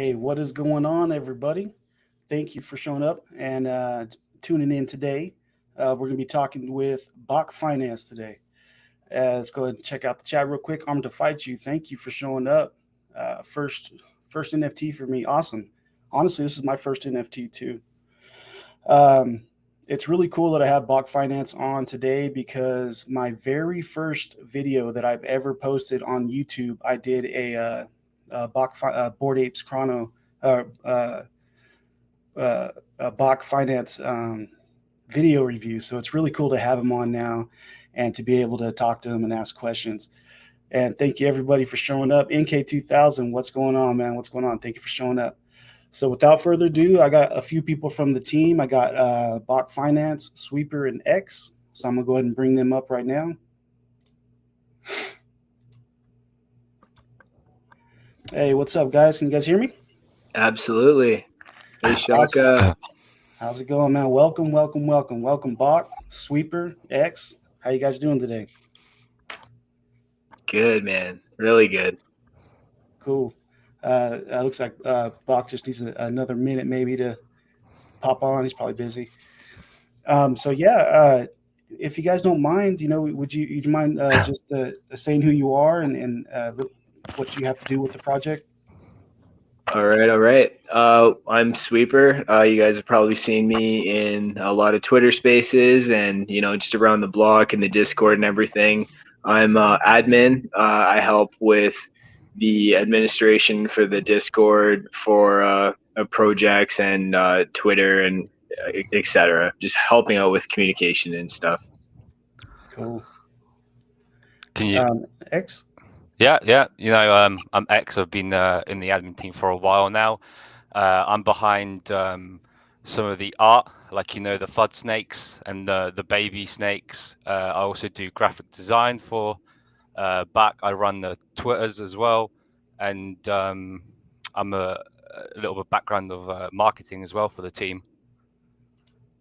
Hey, what is going on, everybody? Thank you for showing up and tuning in today. We're going to be talking with Bach Finance today. Let's go ahead and check out the chat real quick. I'm to fight you. Thank you for showing up. First NFT for me. Awesome. Honestly, this is my first NFT too. It's really cool that I have Bach Finance on today because my very first video that I've ever posted on YouTube, I did a Board Apes Chrono Bach Finance video review. So it's really cool to have him on now and to be able to talk to him and ask questions. And thank you everybody for showing up. NK2000, what's going on, man? What's going on? Thank you for showing up. So without further ado, I got a few people from the team. I got Bach Finance, Sweeper, and X. So I'm gonna go ahead and bring them up right now. Hey, what's up, guys? Can you guys hear me? Absolutely. Hey, Chaka. How's it going, man? Welcome, Bach, Sweeper, X. How you guys doing today? Good, man. Really good. Cool. It looks like Bach just needs another minute maybe to pop on. He's probably busy. So yeah, if you guys don't mind, would you mind just saying who you are and what you have to do with the project? All right. I'm Sweeper. You guys have probably seen me in a lot of Twitter spaces and, just around the block and the Discord and everything. I'm admin. I help with the administration for the Discord for projects and Twitter and etc. Just helping out with communication and stuff. Cool. Can you X? Yeah. I'm X. I've been in the admin team for a while now. I'm behind some of the art, like the FUD snakes and the baby snakes. I also do graphic design for BACC. I run the Twitters as well, and I'm a little bit background of marketing as well for the team.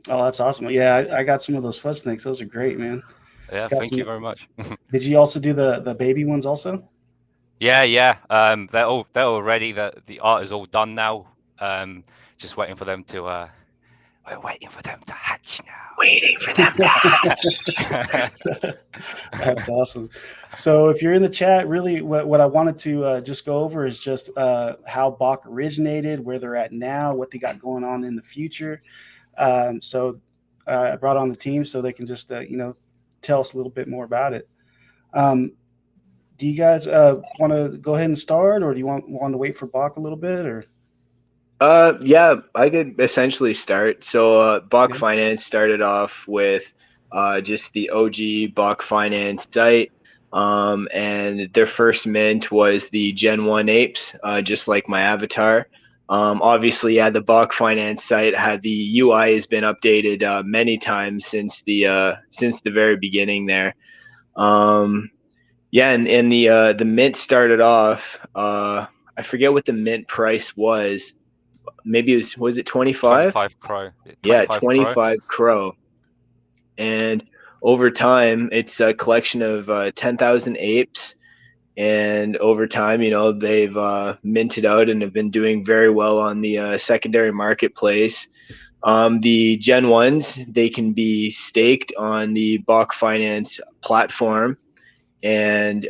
Oh, that's awesome. Yeah, I got some of those FUD snakes. Those are great, man. Yeah, thank you very much. Did you also do the baby ones also? Yeah. They're all ready. The art is all done now. Just waiting for them to. We're waiting for them to hatch now. Waiting for them to hatch. That's awesome. So if you're in the chat, really, what I wanted to just go over is just how Bach originated, where they're at now, what they got going on in the future. So I brought on the team so they can just tell us a little bit more about it. Do you guys want to go ahead and start, or do you want to wait for Bach a little bit, or? Yeah, I could essentially start. So Bach Finance started off with just the OG Bach Finance site, and their first mint was the Gen 1 apes, just like my avatar. Obviously, the Bach Finance site had the UI has been updated many times since the very beginning there. And the mint started off. I forget what the mint price was. Maybe was it 25? 25 crow. Yeah, 25 crow. And over time, it's a collection of 10,000 apes. And over time, they've minted out and have been doing very well on the secondary marketplace. The Gen 1s, they can be staked on the Bach Finance platform. And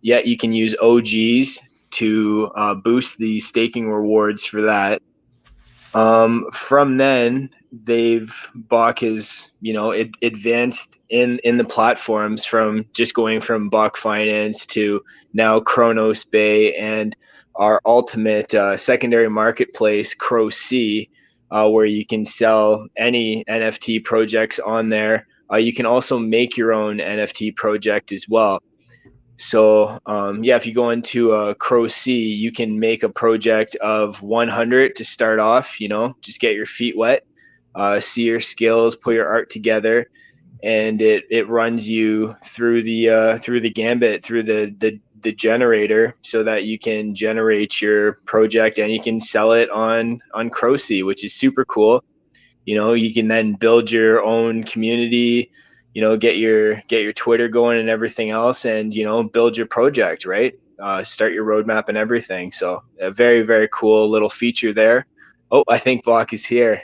you can use OGs to boost the staking rewards for that. From then, Bach has advanced in the platforms from just going from Bach Finance to now Cronos Bay and our ultimate secondary marketplace, Crow C, where you can sell any NFT projects on there. You can also make your own NFT project as well. So if you go into Crow C, you can make a project of 100 to start off. Just get your feet wet, see your skills, put your art together, and it runs you through the gambit, through the generator, so that you can generate your project and you can sell it on Crow C, which is super cool. You can then build your own community. Get your Twitter going and everything else, and build your project, right? start your roadmap and everything. So a very, very cool little feature there. Oh, I think Bach is here.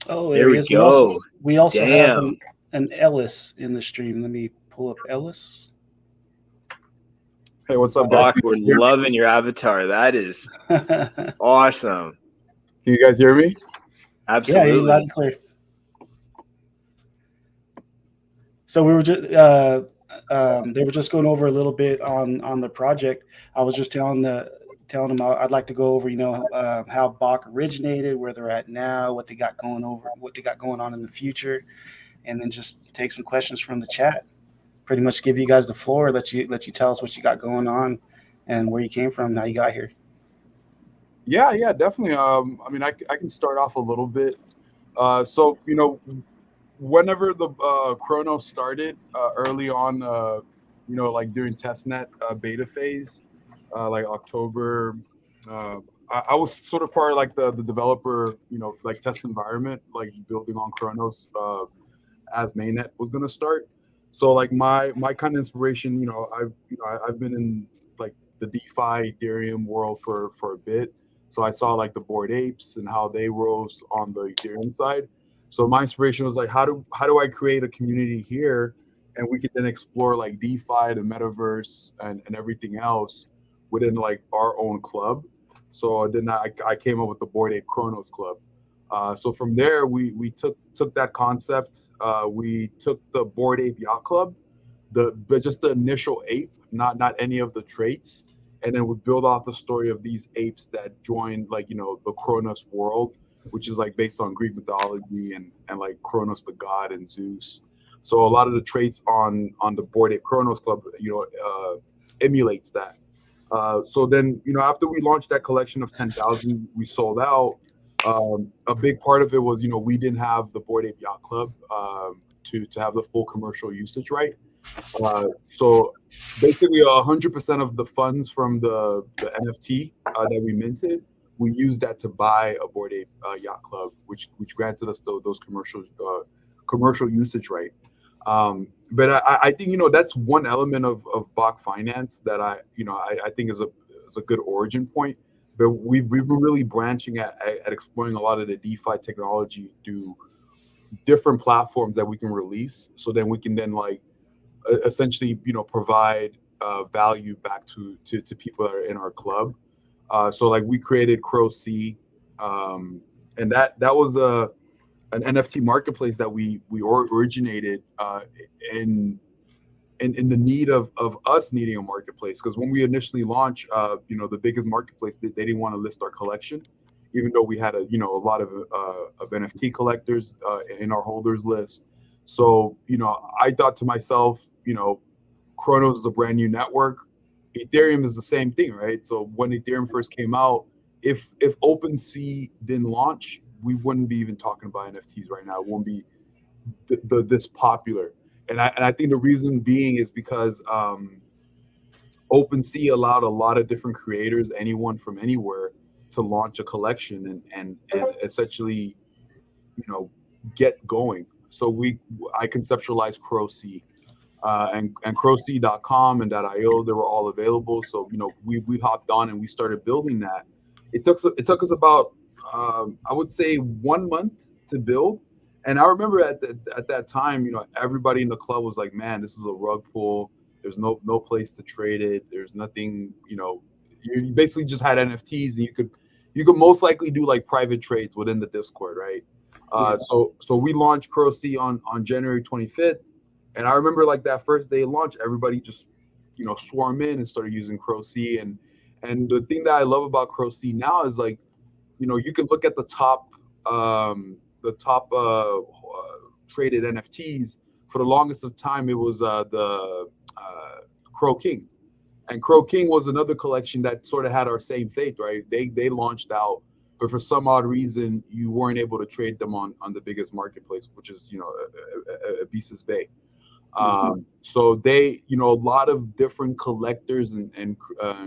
Oh, There there he we is. go. We also have Damn. an Ellis in the stream. Let me pull up Ellis. Hey, what's up, guys? Bach, we're loving your avatar. That is awesome. Can you guys hear me? Absolutely. Yeah, you're loud and clear. So we were just they were just going over a little bit on the project. I was just telling them I'd like to go over, how Bach originated, where they're at now, what they got going on in the future, and then just take some questions from the chat. Pretty much give you guys the floor, let you tell us what you got going on and where you came from, how you got here. Yeah, definitely. I mean, I can start off a little bit. So, whenever the Chronos started early on, like during testnet beta phase, like October, I was sort of part of like the developer, like test environment, like building on Chronos as mainnet was going to start. So like my kind of inspiration, I've been in like the DeFi Ethereum world for a bit. So I saw like the Bored Apes and how they rose on the Ethereum side. So my inspiration was like, how do I create a community here, and we could then explore like DeFi, the metaverse, and everything else within like our own club. So then I came up with the Bored Ape Cronos Club. So from there, we took that concept. We took the Bored Ape Yacht Club, but just the initial ape, not any of the traits, and then we build off the story of these apes that joined like the Kronos world, which is like based on Greek mythology and like Kronos the god and Zeus. So a lot of the traits on the Bored Ape Cronos Club, emulates that. So then, after we launched that collection of 10,000, we sold out. A big part of it was, we didn't have the Bored Ape Yacht Club to have the full commercial usage right. So basically 100% of the funds from the NFT that we minted, we used that to buy a Bored Ape Yacht Club, which granted us those commercial usage right. But I think that's one element of BACC finance that I think is a good origin point. But we've been really branching at exploring a lot of the DeFi technology through different platforms that we can release, so then we can then like essentially provide value back to people that are in our club. So like we created Crow C, and that was an NFT marketplace that we originated in the need of us needing a marketplace, because when we initially launched, the biggest marketplace, they didn't want to list our collection, even though we had a lot of NFT collectors in our holders list. So I thought to myself, Chronos is a brand new network. Ethereum is the same thing, right? So when Ethereum first came out, if OpenSea didn't launch, we wouldn't be even talking about NFTs right now. It won't be this popular. And I think the reason being is because OpenSea allowed a lot of different creators, anyone from anywhere, to launch a collection and essentially, get going. So I conceptualized Crow C, and crowc.com and .io, they were all available. So we hopped on and we started building that. It took us about I would say 1 month to build. And I remember at that time, everybody in the club was like, man, this is a rug pull. There's no place to trade it. There's nothing, you basically just had NFTs, and you could most likely do like private trades within the Discord, right? So we launched Crow C on January 25th. And I remember like that first day of launch, everybody just, swarm in and started using Crow C. And the thing that I love about Crow C now is like, you can look at the top traded NFTs. For the longest of time, it was the Crow King, and Crow King was another collection that sort of had our same fate, right? They launched out, but for some odd reason, you weren't able to trade them on the biggest marketplace, which is Abesis Bay. So they, a lot of different collectors and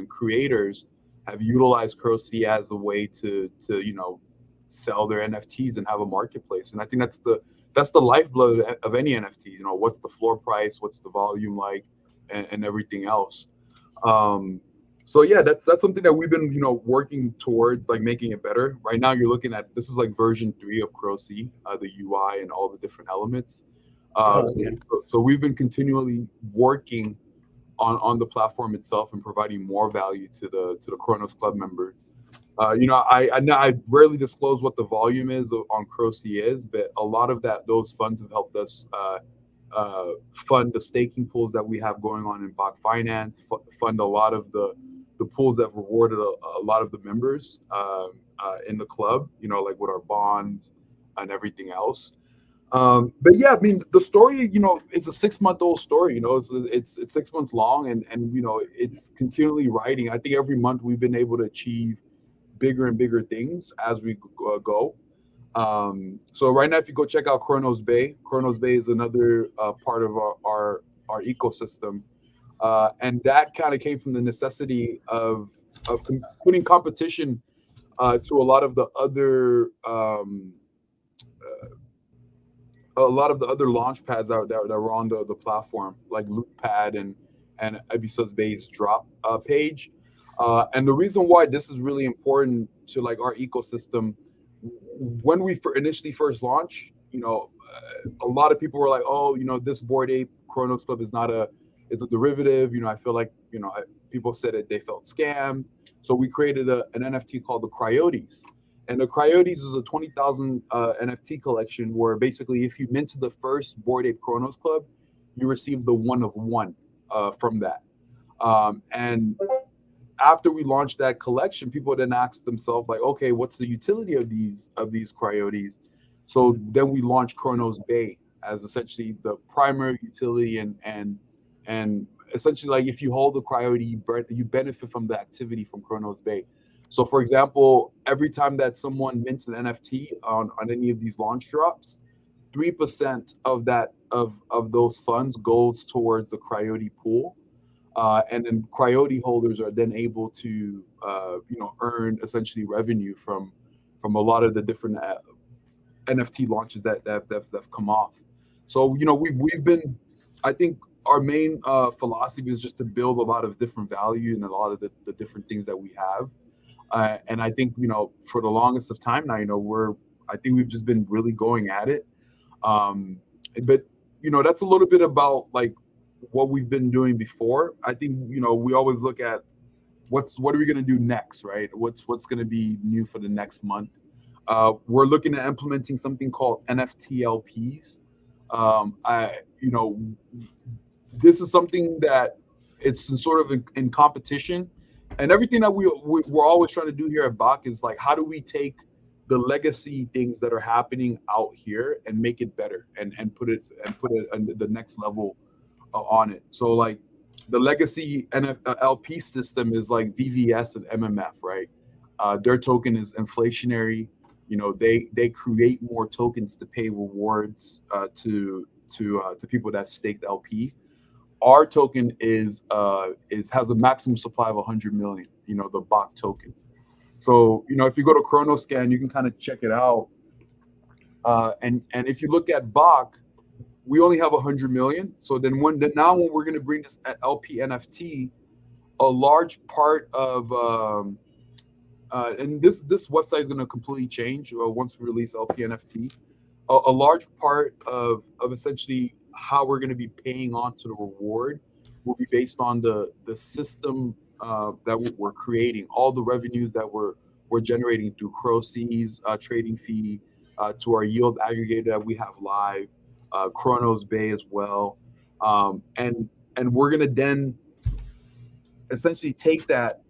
creators have utilized Crow C as a way to sell their NFTs and have a marketplace. And I think that's the lifeblood of any NFT. What's the floor price, what's the volume like, and everything else. So yeah, that's something that we've been, working towards, like making it better. Right now, you're looking at, this is like version 3 of Crow-C, the UI and all the different elements. Okay. So we've been continually working on the platform itself and providing more value to the Cronos Club member. I rarely disclose what the volume is on Crow-C is, but a lot of those funds have helped us fund the staking pools that we have going on in Bach Finance, fund a lot of the pools that rewarded a lot of the members in the club, like with our bonds and everything else. But yeah, I mean, the story, it's a 6-month-old story. It's 6 months long, and it's continually writing. I think every month we've been able to achieve bigger and bigger things as we go. So right now, if you go check out Kronos Bay is another part of our ecosystem, and that kind of came from the necessity of putting competition to a lot of the other launch pads out there that were on the platform, like Lootpad and Ibiza's Bay's drop page. And the reason why this is really important to like our ecosystem, when we initially first launched, a lot of people were like, oh, this Bored Ape Cronos Club is a derivative. I feel like, people said that they felt scammed. So we created an NFT called the Cryotes. And the Cryotes is a 20,000 NFT collection where basically if you minted the first Bored Ape Cronos Club, you receive the 1 of 1 from that. And after we launched that collection, people then asked themselves, like, okay, what's the utility of these Cryotes? So then we launched Kronos Bay as essentially the primary utility, and essentially, like, if you hold the Cryote, you benefit from the activity from Kronos Bay. So for example, every time that someone mints an NFT on any of these launch drops, 3% of those funds goes towards the Cryote pool. And then Cryote holders are then able to, earn essentially revenue from a lot of the different NFT launches that have come off. So, we've been, I think our main philosophy is just to build a lot of different value in a lot of the different things that we have. And I think, for the longest of time now, I think we've just been really going at it. But, that's a little bit about like what we've been doing before. I think, we always look at what are we going to do next, right? What's going to be new for the next month? We're looking at implementing something called NFT LPs. This is something that it's sort of in competition, and everything that we're always trying to do here at BACC is like, how do we take the legacy things that are happening out here and make it better and put it on the next level on it. So like the legacy LP system is like VVS and MMF, right? Their token is inflationary. They create more tokens to pay rewards to people that staked LP. Our token has a maximum supply of 100 million. The Bach token. So if you go to Chronoscan, you can kind of check it out. And if you look at Bach, we only have 100 million. So then when we're going to bring this LP NFT, a large part of and this website is going to completely change once we release LP NFT. A large part of essentially how we're going to be paying on to the reward will be based on the system that we're creating, all the revenues that we're generating through Crow-C's trading fee, to our yield aggregator that we have live, Kronos Bay as well, and we're gonna then essentially take that,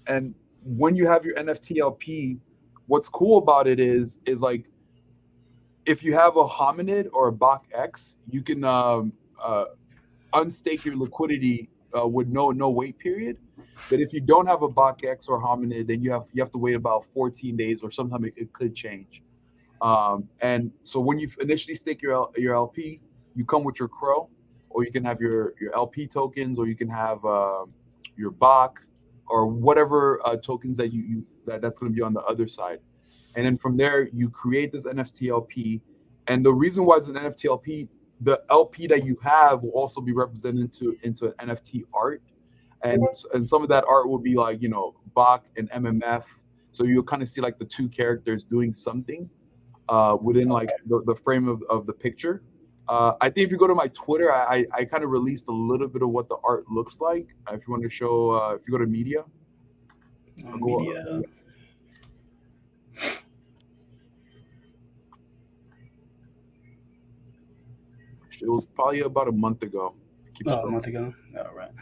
and when you have your NFT LP, what's cool about it is like if you have a hominid or a Bach X, you can unstake your liquidity with no wait period. But if you don't have a Bach X or hominid, then you have to wait about 14 days, or sometimes it could change. And so when you initially stake your LP, you come with your Crow, or you can have your LP tokens, or you can have your Bach, or whatever tokens that that's going to be on the other side. And then from there, you create this NFT LP. And the reason why it's an NFT LP, the LP that you have will also be represented into an NFT art. and some of that art will be like, you know, Bach and MMF. So you'll kind of see like the two characters doing something within like the frame of the picture. I think if you go to my Twitter, I kind of released a little bit of what the art looks like. If you want to show, if you go to media. Media. It was probably about a month ago. A month ago. All right.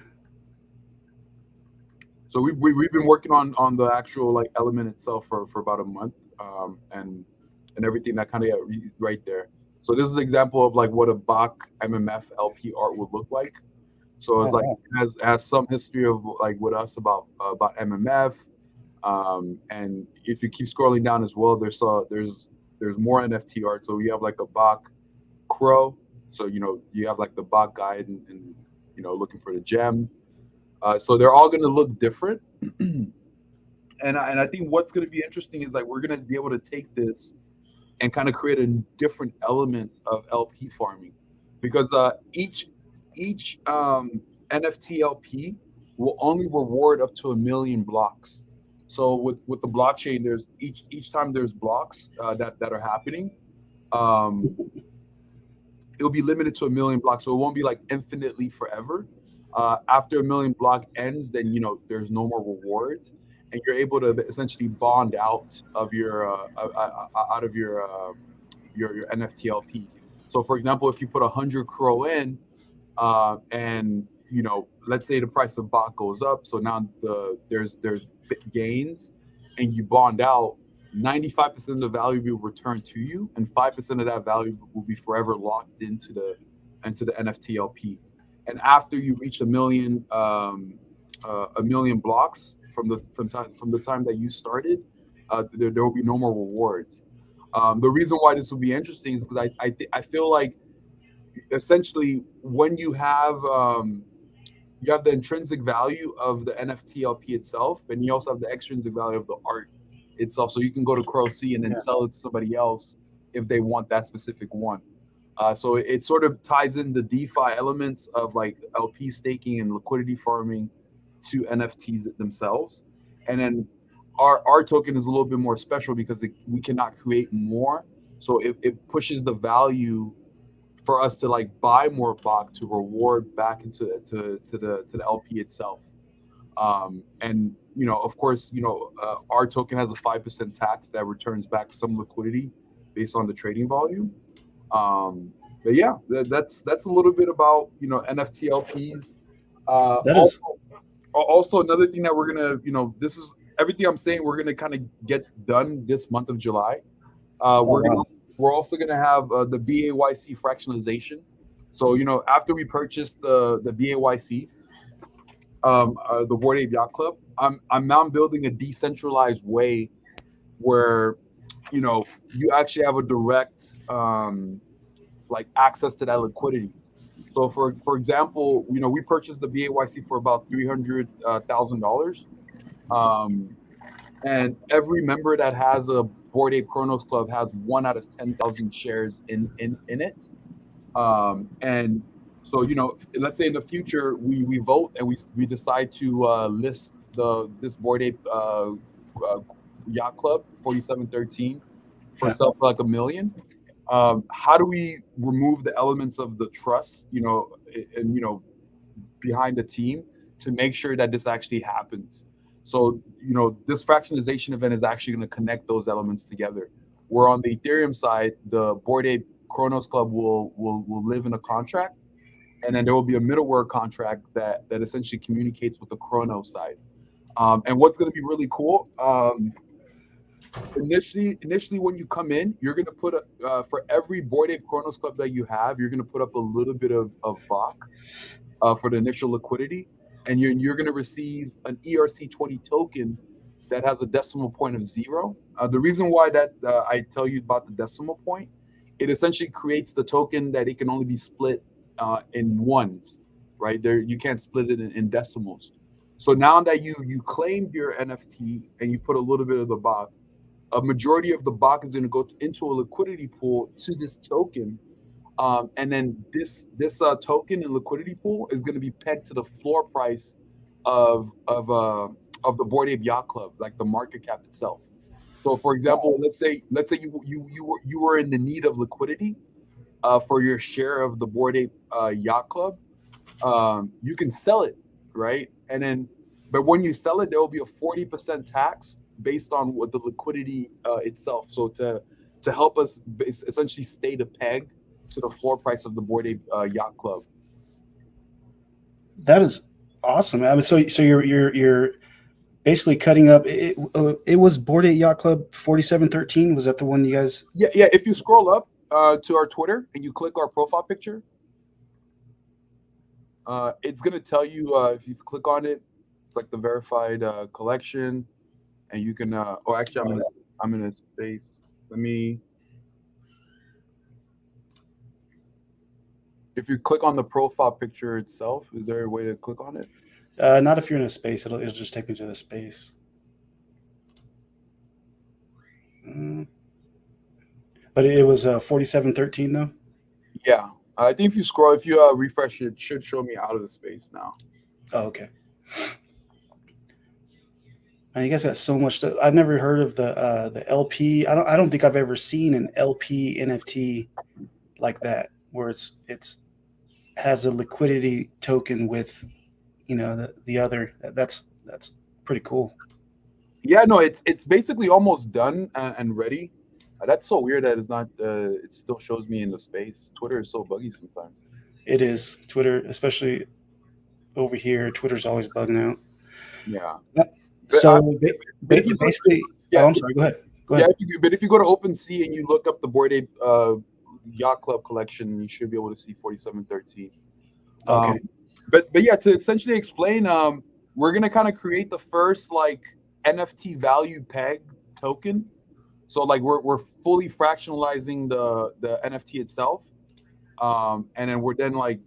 So we've been working on the actual like element itself for about a month, and everything that kind of right there. So this is an example of like what a Bach MMF LP art would look like. So it's it has some history of like with us about MMF, and if you keep scrolling down as well, there's more NFT art. So you have like a Bach Crow. So you know you have like the Bach guide and you know looking for the gem. So they're all going to look different, and I think what's going to be interesting is like we're going to be able to take this and kind of create a different element of LP farming, because each NFT LP will only reward up to 1 million blocks. So with the blockchain, there's each time there's blocks that are happening, it'll be limited to 1 million blocks. So it won't be like infinitely forever. After 1 million block ends, then you know there's no more rewards, and you're able to essentially bond out of your NFT LP. So for example, if you put 100 Crow in, and you know, let's say the price of Bach goes up, so now there's gains, and you bond out, 95% of the value will return to you, and 5% of that value will be forever locked into the NFT LP. And after you reach 1 million blocks from the time that you started, there will be no more rewards. The reason why this will be interesting is because I feel like essentially when you have the intrinsic value of the NFT LP itself, and you also have the extrinsic value of the art itself. So you can go to Crow C and then sell it to somebody else if they want that specific one. So it sort of ties in the DeFi elements of like LP staking and liquidity farming to NFTs themselves. And then our token is a little bit more special because we cannot create more. So it pushes the value for us to like buy more Bach to reward back into the LP itself. And you know, of course, you know, our token has a 5% tax that returns back some liquidity based on the trading volume. But yeah, that's a little bit about, you know, NFT LPs. Also another thing that we're gonna, you know, this is everything I'm saying we're gonna kind of get done this month of July. We're also gonna have the BAYC fractionalization. So you know, after we purchased the BAYC, the Bored Ape Yacht Club, I'm now building a decentralized way where, you know, you actually have a direct like access to that liquidity. So for example, you know, we purchased the BAYC for about $300,000, and every member that has a Bored Ape Cronos Club has 1 out of 10,000 shares in it. And so, you know, let's say in the future we vote and we decide to list this Bored Ape Yacht Club 4713 for sale for like $1 million. How do we remove the elements of the trust, you know, and you know, behind the team to make sure that this actually happens? So, you know, this fractionalization event is actually going to connect those elements together. Where on the Ethereum side, the Bored Ape Cronos Club will live in a contract, and then there will be a middleware contract that essentially communicates with the Cronos side. And what's going to be really cool, initially when you come in, you're going to put for every Bored Ape Cronos Club that you have, you're going to put up a little bit of Bach for the initial liquidity, and you're going to receive an ERC20 token that has a decimal point of 0. The reason why that I tell you about the decimal point, it essentially creates the token that it can only be split in ones, right? There, you can't split it in decimals. So now that you claimed your NFT and you put a little bit of the Bach, a majority of the Bach is going to go into a liquidity pool to this token. And then this token and liquidity pool is going to be pegged to the floor price of the Bored Ape Yacht Club, like the market cap itself. So, for example, let's say you were in the need of liquidity for your share of the Bored Ape Yacht Club. You can sell it, right? And then, but when you sell it, there will be a 40% tax based on what the liquidity itself. So to help us essentially stay the peg to the floor price of the Bored Ape Yacht Club. That is awesome. I mean, so you're basically cutting up. It was Bored Ape Yacht Club 4713. Was that the one you guys? Yeah. If you scroll up to our Twitter and you click our profile picture, it's gonna tell you if you click on it, it's like the verified collection, and you can. Oh, actually, I'm in a space. Let me. If you click on the profile picture itself, is there a way to click on it? Not if you're in a space. It'll just take me to the space. But it was 4713 though. Yeah, I think if you refresh it should show me out of the space now. Oh, okay. Man, you guys got so much. I've never heard of the LP. I don't think I've ever seen an LP NFT like that, where it's has a liquidity token with, the other. That's pretty cool. Yeah, no, it's basically almost done and ready. That's so weird that it's not. It still shows me in the space. Twitter is so buggy sometimes. It is. Twitter, especially over here, Twitter's always bugging out. Yeah. So basically, yeah. Oh, I'm sorry. Go ahead. Yeah, but if you go to OpenSea and you look up the Bored Ape Yacht Club collection, you should be able to see 4713. Okay. But yeah, to essentially explain, we're gonna kind of create the first like NFT value peg token. So like we're fully fractionalizing the NFT itself, and then we're like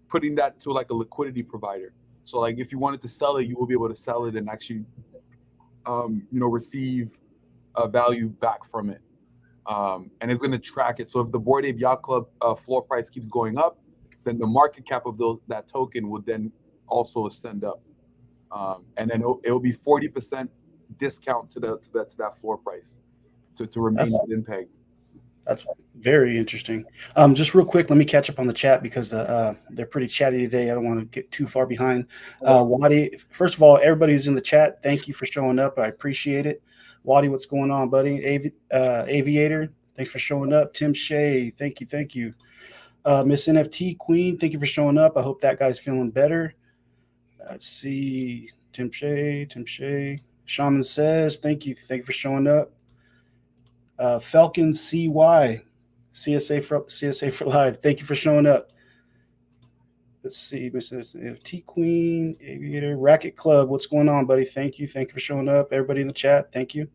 putting that to like a liquidity provider. So like if you wanted to sell it, you will be able to sell it and actually, receive a value back from it. And it's going to track it. So if the Bored Ape Yacht Club floor price keeps going up, then the market cap of that token would then also ascend up, and then it will be 40% discount to that floor price to remain within peg. That's very interesting. Just real quick, let me catch up on the chat because they're pretty chatty today. I don't want to get too far behind. Wadi, first of all, everybody who's in the chat, thank you for showing up. I appreciate it. Wadi, what's going on, buddy? Aviator, thanks for showing up. Tim Shea, thank you. Miss NFT Queen, thank you for showing up. I hope that guy's feeling better. Let's see. Tim Shea. Shaman says, thank you for showing up. Falcon CY, CSA for live. Thank you for showing up. Let's see, Miss NFT Queen, Aviator, Racket Club. What's going on, buddy? Thank you for showing up. Everybody in the chat, thank you.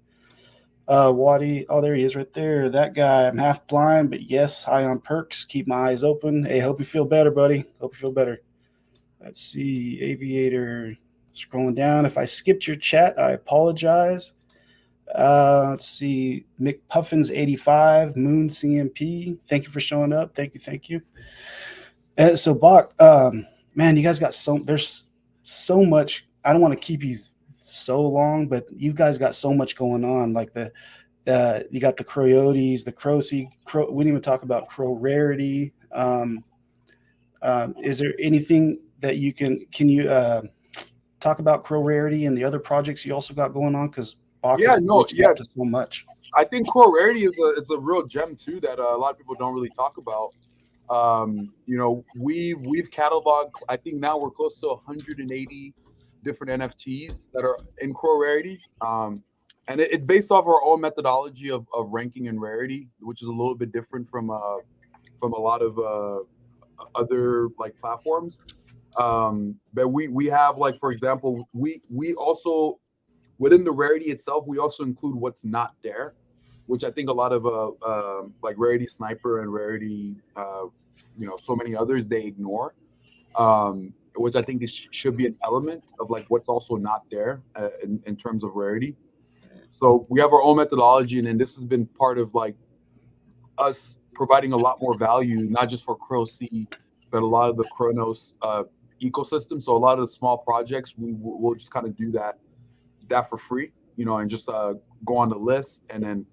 Wadi, oh, there he is right there. That guy. I'm half blind, but yes, high on perks. Keep my eyes open. Hey, hope you feel better, buddy. Hope you feel better. Let's see, Aviator. Scrolling down. If I skipped your chat, I apologize. Let's see, McPuffins85, Moon CMP. Thank you for showing up. Thank you. So Bach, man, you guys got there's so much. I don't want to keep you so long, but you guys got so much going on. Like you got the Coyotes, the Crow. We didn't even talk about Crow Rarity. Is there anything that can you talk about Crow Rarity and the other projects you also got going on? Because Bach to so much. I think Crow Rarity is a real gem too that a lot of people don't really talk about. We've cataloged. I think now we're close to 180 different NFTs that are in Crow Rarity, and it's based off our own methodology of ranking and rarity, which is a little bit different from a lot of other like platforms. But we have, like, for example, we also, within the rarity itself, we also include what's not there, which I think a lot of like Rarity Sniper and Rarity, so many others, they ignore, which I think should be an element of like what's also not there in terms of rarity. So we have our own methodology, and then this has been part of like us providing a lot more value, not just for Crow C, but a lot of the Cronos ecosystem. So a lot of the small projects, we'll just kind of do that for free, and just go on the list and then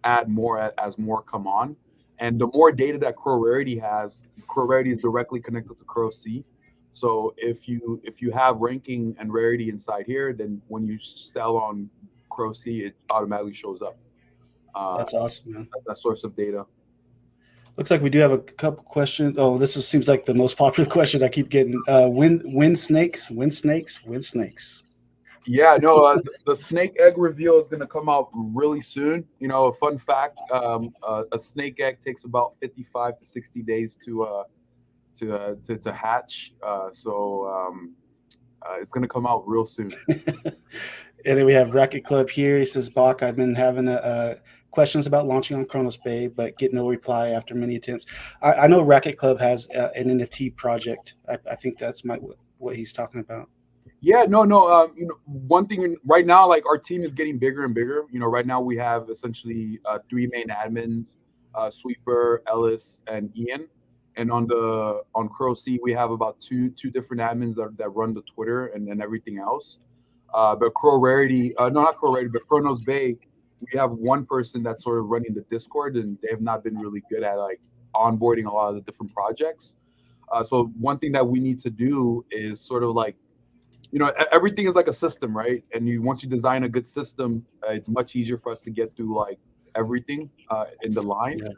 add more as more come on. And the more data that Rarity has, Rarity is directly connected to CrowC. So if you have ranking and Rarity inside here, then when you sell on CrowC, it automatically shows up. That's awesome, man. That source of data. Looks like we do have a couple questions. Oh, seems like the most popular question I keep getting. Wind snakes. Yeah, no, the snake egg reveal is going to come out really soon. A fun fact, a snake egg takes about 55 to 60 days to hatch. So it's going to come out real soon. And then we have Racket Club here. He says, Bach, I've been having questions about launching on Cronos Bay, but get no reply after many attempts. I know Racket Club has an NFT project. I think that's what he's talking about. Yeah, no. One thing right now, like our team is getting bigger and bigger. Right now we have essentially 3 main admins, Sweeper, Ellis, and Ian. And on CrowC, we have about two different admins that run the Twitter and everything else. But but Cronos Bay, we have one person that's sort of running the Discord, and they have not been really good at like onboarding a lot of the different projects. So one thing that we need to do is sort of like, everything is like a system, right? And once you design a good system, it's much easier for us to get through like everything in the line. Yeah.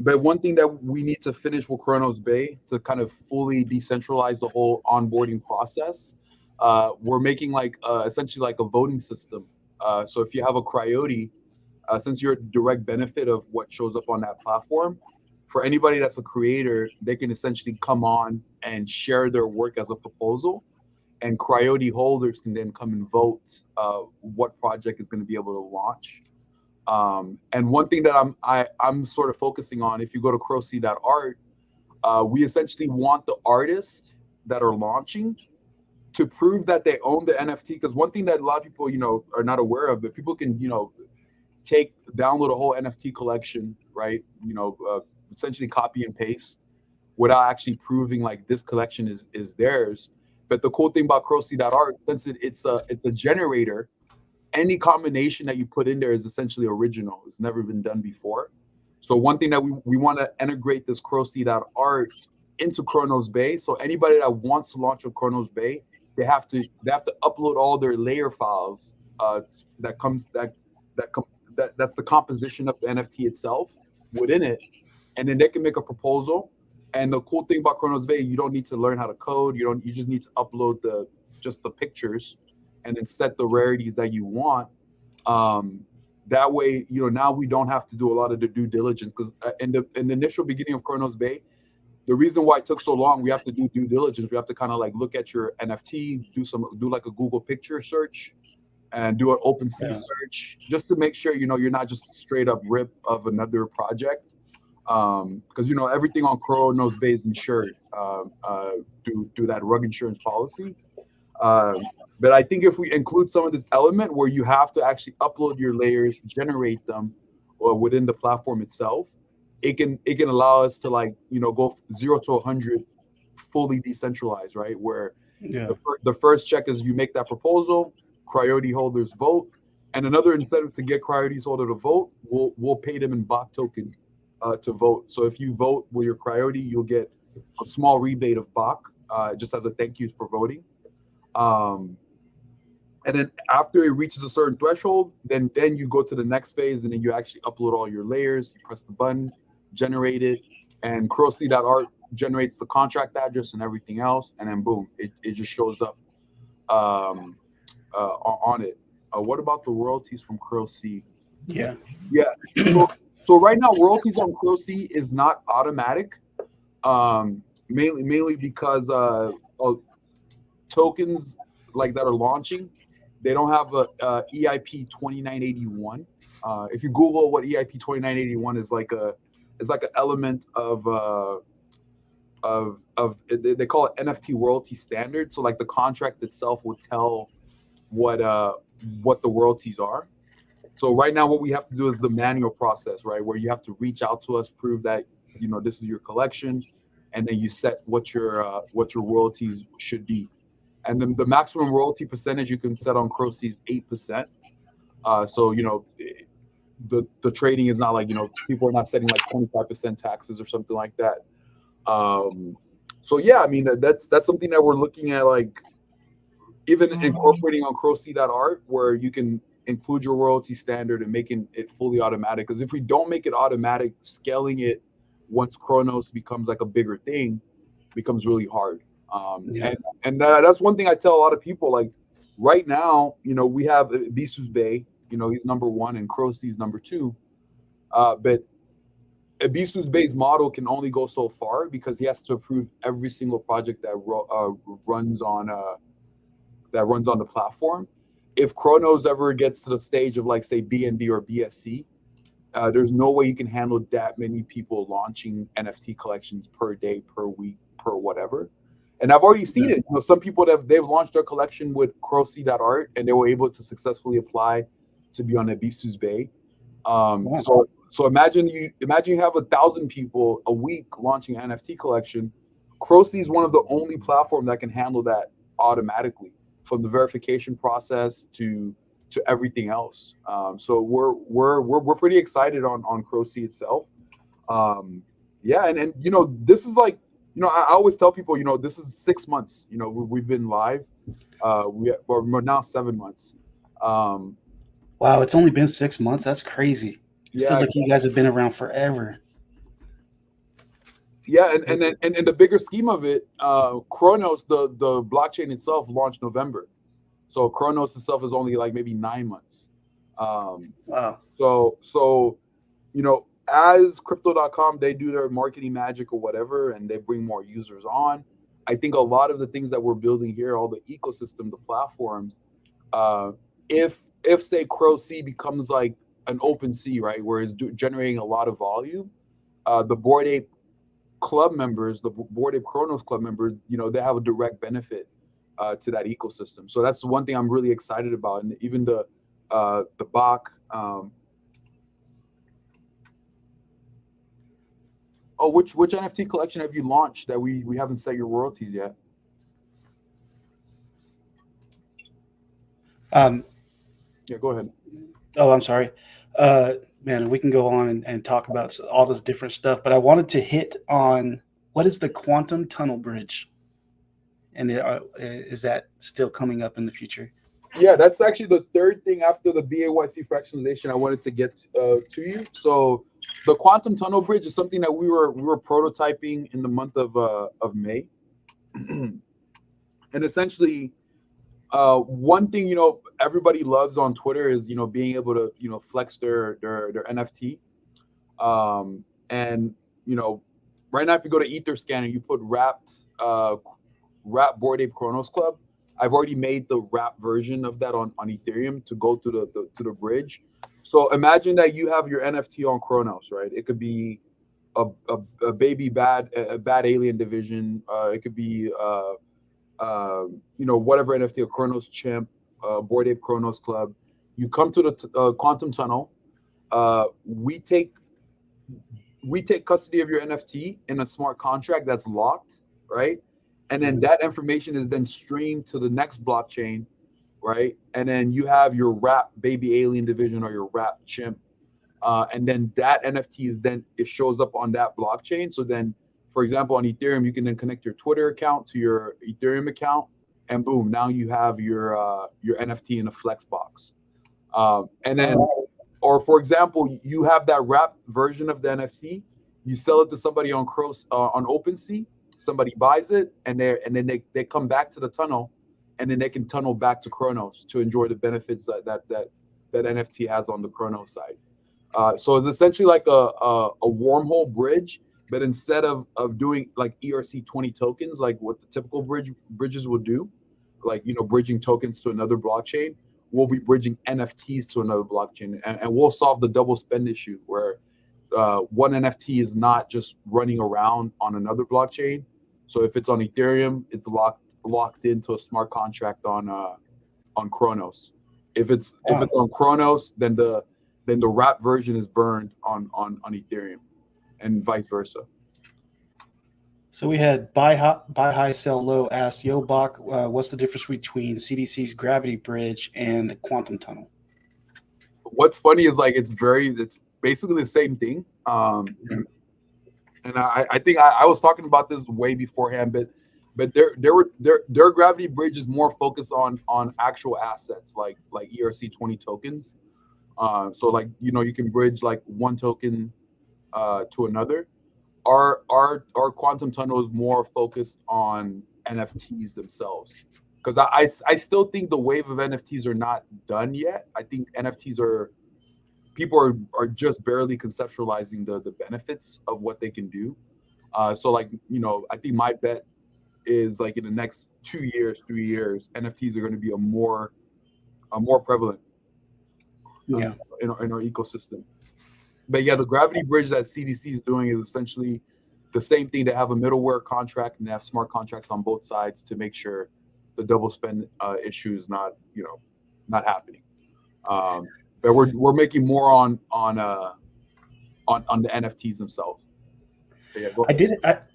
But one thing that we need to finish with Cronos Bay to kind of fully decentralize the whole onboarding process, we're making like essentially like a voting system. So if you have a Coyote, since you're a direct benefit of what shows up on that platform, for anybody that's a creator, they can essentially come on and share their work as a proposal, and Coyote holders can then come and vote what project is going to be able to launch. And one thing that I'm sort of focusing on, if you go to crowc.art, we essentially want the artists that are launching to prove that they own the NFT. Because one thing that a lot of people, are not aware of, but people can, download a whole NFT collection, right? Essentially copy and paste without actually proving like this collection is theirs. But the cool thing about crowc.art, since it's a generator, any combination that you put in there is essentially original. It's never been done before. So one thing that we want to integrate this crowc.art into Cronos Bay. So anybody that wants to launch on Cronos Bay, they have to upload all their layer files that's the composition of the NFT itself within it, and then they can make a proposal. And the cool thing about Cronos Bay, you don't need to learn how to code. You just need to upload just the pictures and then set the rarities that you want. That way, now we don't have to do a lot of the due diligence, because in the initial beginning of Cronos Bay, the reason why it took so long, we have to do due diligence. We have to kind of like look at your NFT, do like a Google picture search, and do an OpenSea search, just to make sure you're not just straight up rip of another project, because everything on Cronos Bay is insured through that rug insurance policy. But I think if we include some of this element where you have to actually upload your layers, generate them, or within the platform itself, it can allow us to like go 0 to 100 fully decentralized, right? Where the first check is you make that proposal, Coyote holders vote, and another incentive to get Coyote's holder to vote, we'll pay them in Bach token to vote. So if you vote with your Coyote, you'll get a small rebate of Bach just as a thank you for voting. And then after it reaches a certain threshold, then you go to the next phase, and then you actually upload all your layers, you press the button, generate it, and crowc.art generates the contract address and everything else, and then boom, it just shows up on it. What about the royalties from CrowC? Yeah. So right now, royalties on CrowC is not automatic, mainly because tokens like that are launching, they don't have a EIP 2981. If you Google what EIP 2981 is, like an element of they call it NFT royalty standard. So like the contract itself will tell what the royalties are. So right now, what we have to do is the manual process, right, where you have to reach out to us, prove that this is your collection, and then you set what your royalties should be. And then the maximum royalty percentage you can set on Croci is 8%. So the trading is not like, people are not setting like 25% taxes or something like that. So yeah, I mean, that's something that we're looking at, like even incorporating on Croci.art, where you can include your royalty standard and making it fully automatic. Because if we don't make it automatic, scaling it once Cronos becomes like a bigger thing becomes really hard. And that's one thing I tell a lot of people. Like right now, we have BACC Bay. He's number 1 and Croci's number 2. But BACC Bay's model can only go so far because he has to approve every single project that runs on the platform. If Cronos ever gets to the stage of like say BNB or BSC, there's no way you can handle that many people launching NFT collections per day, per week, per whatever. And I've already seen it. Some people they've launched their collection with Croci.art and they were able to successfully apply to be on the BACC Bay. So imagine you have 1,000 people a week launching an NFT collection. Croci is one of the only platforms that can handle that automatically, from the verification process to everything else. So we're pretty excited on Croci itself. Yeah, and this is like, I always tell people, this is 6 months. We've been live. We're now 7 months. Wow, it's only been 6 months. That's crazy. It feels like you guys have been around forever. Yeah, and then in the bigger scheme of it, Cronos, the blockchain itself launched November. So Cronos itself is only like maybe 9 months. Wow. So as Crypto.com, they do their marketing magic or whatever, and they bring more users on. I think a lot of the things that we're building here, all the ecosystem, the platforms, if say Croci becomes like an open sea, right, where it's generating a lot of volume, the Bored Ape club members, the Bored Ape Cronos club members, they have a direct benefit to that ecosystem. So that's one thing I'm really excited about. And even the Bach. Which NFT collection have you launched that we haven't set your royalties yet? Yeah, go ahead. Oh, I'm sorry. Man, we can go on and talk about all this different stuff, but I wanted to hit on what is the quantum tunnel bridge, and is that still coming up in the future? Yeah, that's actually the third thing after the BAYC fractionalization I wanted to get to you. So the quantum tunnel bridge is something that we were prototyping in the month of May, and essentially, one thing everybody loves on Twitter is being able to flex their NFT, and right now if you go to Etherscan and you put wrap Bored Ape Cronos Club, I've already made the wrap version of that on Ethereum to go to the bridge. So imagine that you have your NFT on Cronos, right? It could be a baby bad alien division. It could be whatever NFT, a Cronos chimp, Bored Ape Cronos Club. You come to the quantum tunnel. We take custody of your NFT in a smart contract that's locked, right? And then that information is then streamed to the next blockchain, right? And then you have your wrap baby alien division or your wrap chimp. And then that NFT it shows up on that blockchain. So then, for example, on Ethereum, you can then connect your Twitter account to your Ethereum account, and boom, now you have your NFT in a flex box. And then, or for example, you have that wrapped version of the NFT, you sell it to somebody on OpenSea, somebody buys it, and then they come back to the tunnel, and then they can tunnel back to Cronos to enjoy the benefits that NFT has on the Cronos side. So it's essentially like a wormhole bridge, but instead of doing like ERC20 tokens, like what the typical bridges will do, like bridging tokens to another blockchain, we'll be bridging NFTs to another blockchain, and we'll solve the double spend issue where one NFT is not just running around on another blockchain. So if it's on Ethereum, it's locked into a smart contract on Cronos. If it's on Cronos, then the wrap version is burned on Ethereum, and vice versa. So we had buy high, sell low. Asked, "Yo, Bach, what's the difference between CDC's gravity bridge and the quantum tunnel?" What's funny is like it's basically the same thing. And I think I was talking about this way beforehand, but their gravity bridge is more focused on actual assets like ERC20 tokens. So like you can bridge like one token to another. Our quantum tunnel is more focused on NFTs themselves, because I still think the wave of NFTs are not done yet. I think people are just barely conceptualizing the benefits of what they can do. So like I think my bet is like in the next 2 years, 3 years, NFTs are going to be a more prevalent in our ecosystem. But yeah, the gravity bridge that CDC is doing is essentially the same thing. They have a middleware contract and they have smart contracts on both sides to make sure the double spend issue is not happening. But we're making more on the NFTs themselves. So yeah,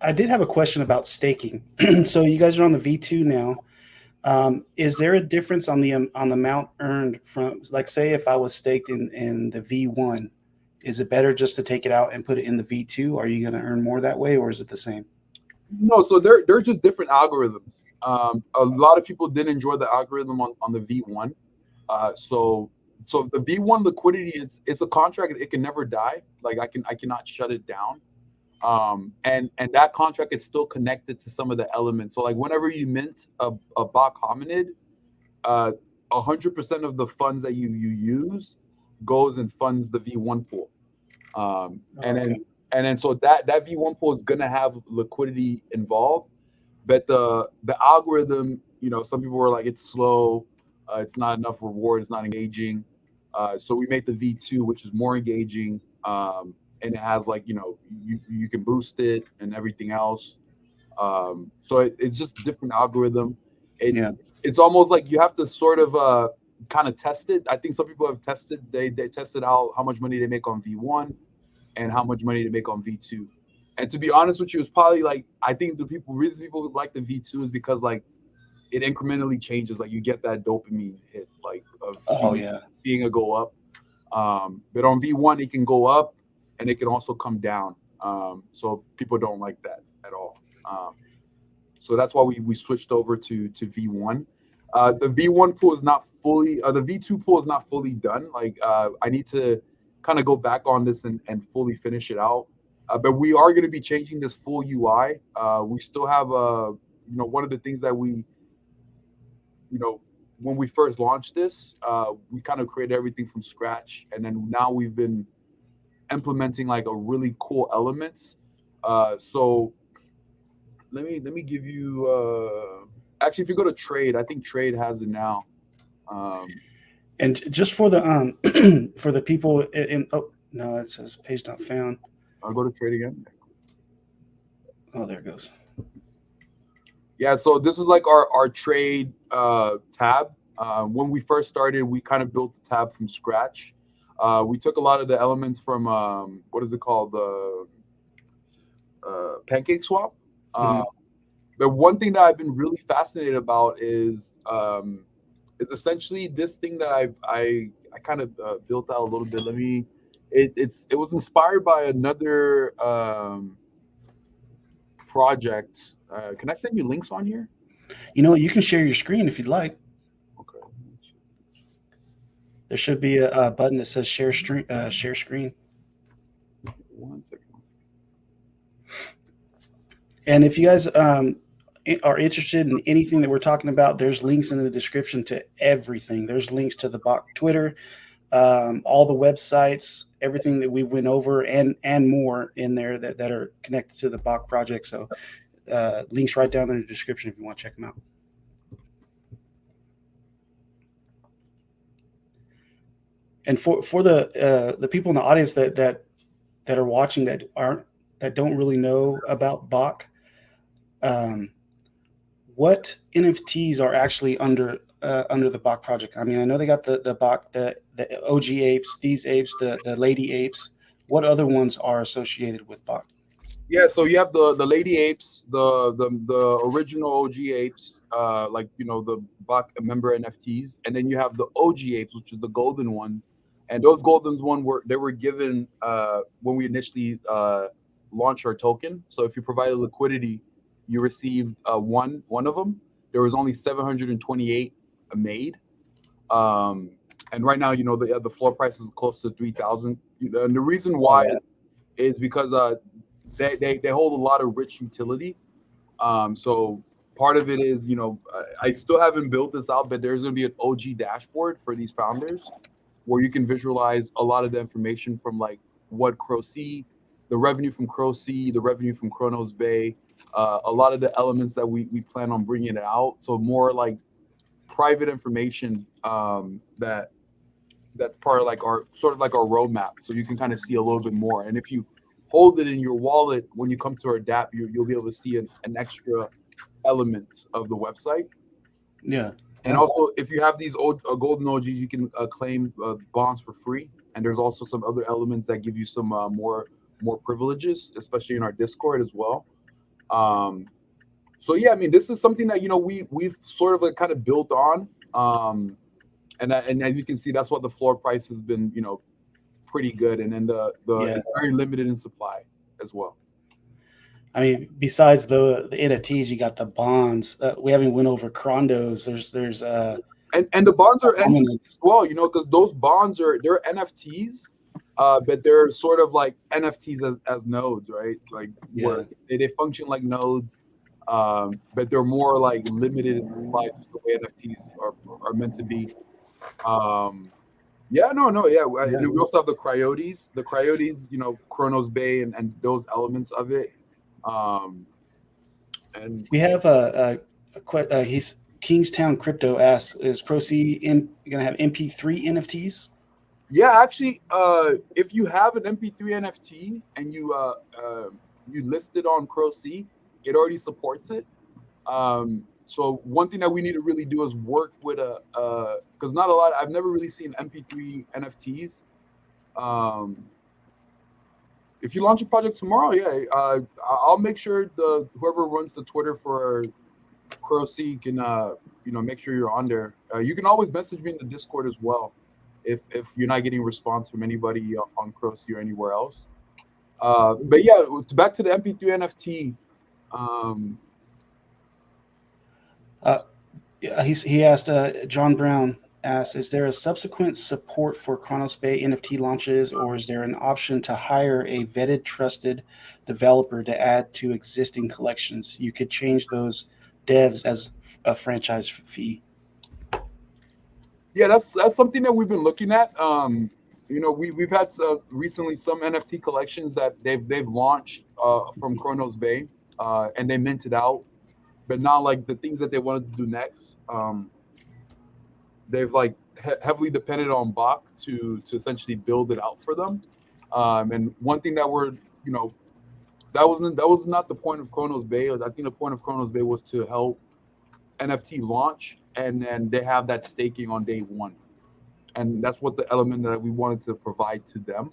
I did have a question about staking. So you guys are on the V2 now. Is there a difference on the amount earned from, like, say, if I was staked in the V1? Is it better just to take it out and put it in the V2? Are you going to earn more that way, or is it the same? No, so they're just different algorithms. A lot of people didn't enjoy the algorithm on the V1. So the V1 liquidity is a contract. It can never die. Like I cannot shut it down. And that contract is still connected to some of the elements. So like whenever you mint a Bach hominid, 100% of the funds that you use goes and funds the V1 pool. And then so that V1 pool is gonna have liquidity involved, but the algorithm, some people were like, it's slow, it's not enough reward, it's not engaging. So we made the V2, which is more engaging, and it has like you can boost it and everything else. So it's just a different algorithm. It's almost like you have to sort of kind of test it. I think some people have tested. They tested out how much money they make on V1 and how much money they make on V2. And to be honest with you, it's probably like, I think the reason people like the V2 is because like it incrementally changes. Like you get that dopamine hit, like of seeing it go up. But on V1 it can go up and it can also come down. So people don't like that at all. So that's why we switched over to V1. The V1 pool is not fully, the V2 pool is not fully done. Like I need to kind of go back on this and fully finish it out. But we are going to be changing this full UI. We still have one of the things that we, when we first launched this, we kind of created everything from scratch, and then now we've been implementing like a really cool elements. So let me give you actually, if you go to Trade, I think Trade has it now. And just for the for the people oh no, it says page not found. I'll go to Trade again. Oh, there it goes. Yeah, so this is like our Trade tab. When we first started, we kind of built the tab from scratch. We took a lot of the elements from what is it called, the Pancake Swap. The one thing that I've been really fascinated about is essentially this thing that I kind of built out a little bit. It was inspired by another project. Can I send you links on here? You can share your screen if you'd like. Okay. There should be a button that says share screen. Share screen. 1 second. And if you guys are interested in anything that we're talking about, there's links in the description to everything. There's links to the Bach Twitter, all the websites, everything that we went over, and more in there that are connected to the Bach project. So links right down in the description if you want to check them out. And for the people in the audience that are watching that don't really know about Bach, what NFTs are actually under the Bach project? I mean, I know they got the Bach, the OG apes, these apes, the lady apes. What other ones are associated with Bach? Yeah, so you have the lady apes, the original OG apes, like the Bach member NFTs, and then you have the OG apes, which is the golden one, and those golden were given when we initially launched our token. So if you provided liquidity, you received one of them. There was only 728 made, and right now the floor price is close to 3,000. And the reason why is because they hold a lot of rich utility. So part of it is, I still haven't built this out, but there's going to be an OG dashboard for these founders where you can visualize a lot of the information from like what CRO-C, the revenue from CRO-C, the revenue from Cronos Bay, a lot of the elements that we plan on bringing it out. So more like private information that's part of like our sort of like our roadmap. So you can kind of see a little bit more. And if you hold it in your wallet, when you come to our DApp, you'll be able to see an extra element of the website. Yeah. And also, if you have these golden OGs, you can claim bonds for free. And there's also some other elements that give you some more privileges, especially in our Discord as well. So yeah, I mean, this is something that we've sort of like kind of built on. And as you can see, that's what the floor price has been, pretty good. And then it's very limited in supply as well. I mean, besides the NFTs, you got the bonds. We haven't went over Crondos. There's and the bonds are interesting as well, because those bonds they're NFTs, but they're sort of like NFTs as nodes, right? Like where they function like nodes, but they're more like limited in supply, just the way NFTs are meant to be. We also have the Coyotes, Cronos Bay and those elements of it. And we have he's Kingstown Crypto asks, is CRO-C gonna have MP3 NFTs? Yeah, actually, if you have an MP3 NFT and you list it on CRO-C, it already supports it. So one thing that we need to really do is work with because I've never really seen MP3 NFTs. If you launch a project tomorrow, I'll make sure whoever runs the Twitter for CRO-C can make sure you're on there. You can always message me in the Discord as well if you're not getting a response from anybody on CRO-C or anywhere else. But yeah, back to the MP3 NFT. He asked, John Brown asks, is there a subsequent support for Cronos Bay NFT launches, or is there an option to hire a vetted, trusted developer to add to existing collections? You could change those devs as a franchise fee. Yeah, that's something that we've been looking at. We've had recently some NFT collections that they've launched from Cronos Bay, and they minted out. But now, like the things that they wanted to do next, they've like heavily depended on Bach to essentially build it out for them. And one thing that that was not the point of Cronos Bay. I think the point of Cronos Bay was to help NFT launch, and then they have that staking on day one, and that's what the element that we wanted to provide to them.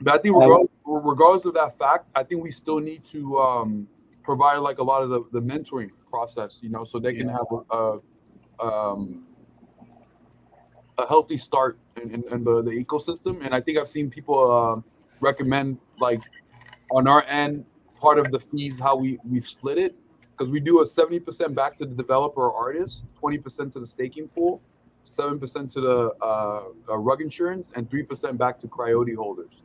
But I think regardless of that fact, I think we still need to provide like a lot of the mentoring process, so they can have a healthy start in the ecosystem. And I think I've seen people recommend, like on our end, part of the fees, how we've split it, because we do a 70% back to the developer or artist, 20% to the staking pool, 7% to the rug insurance, and 3% back to Coyote holders.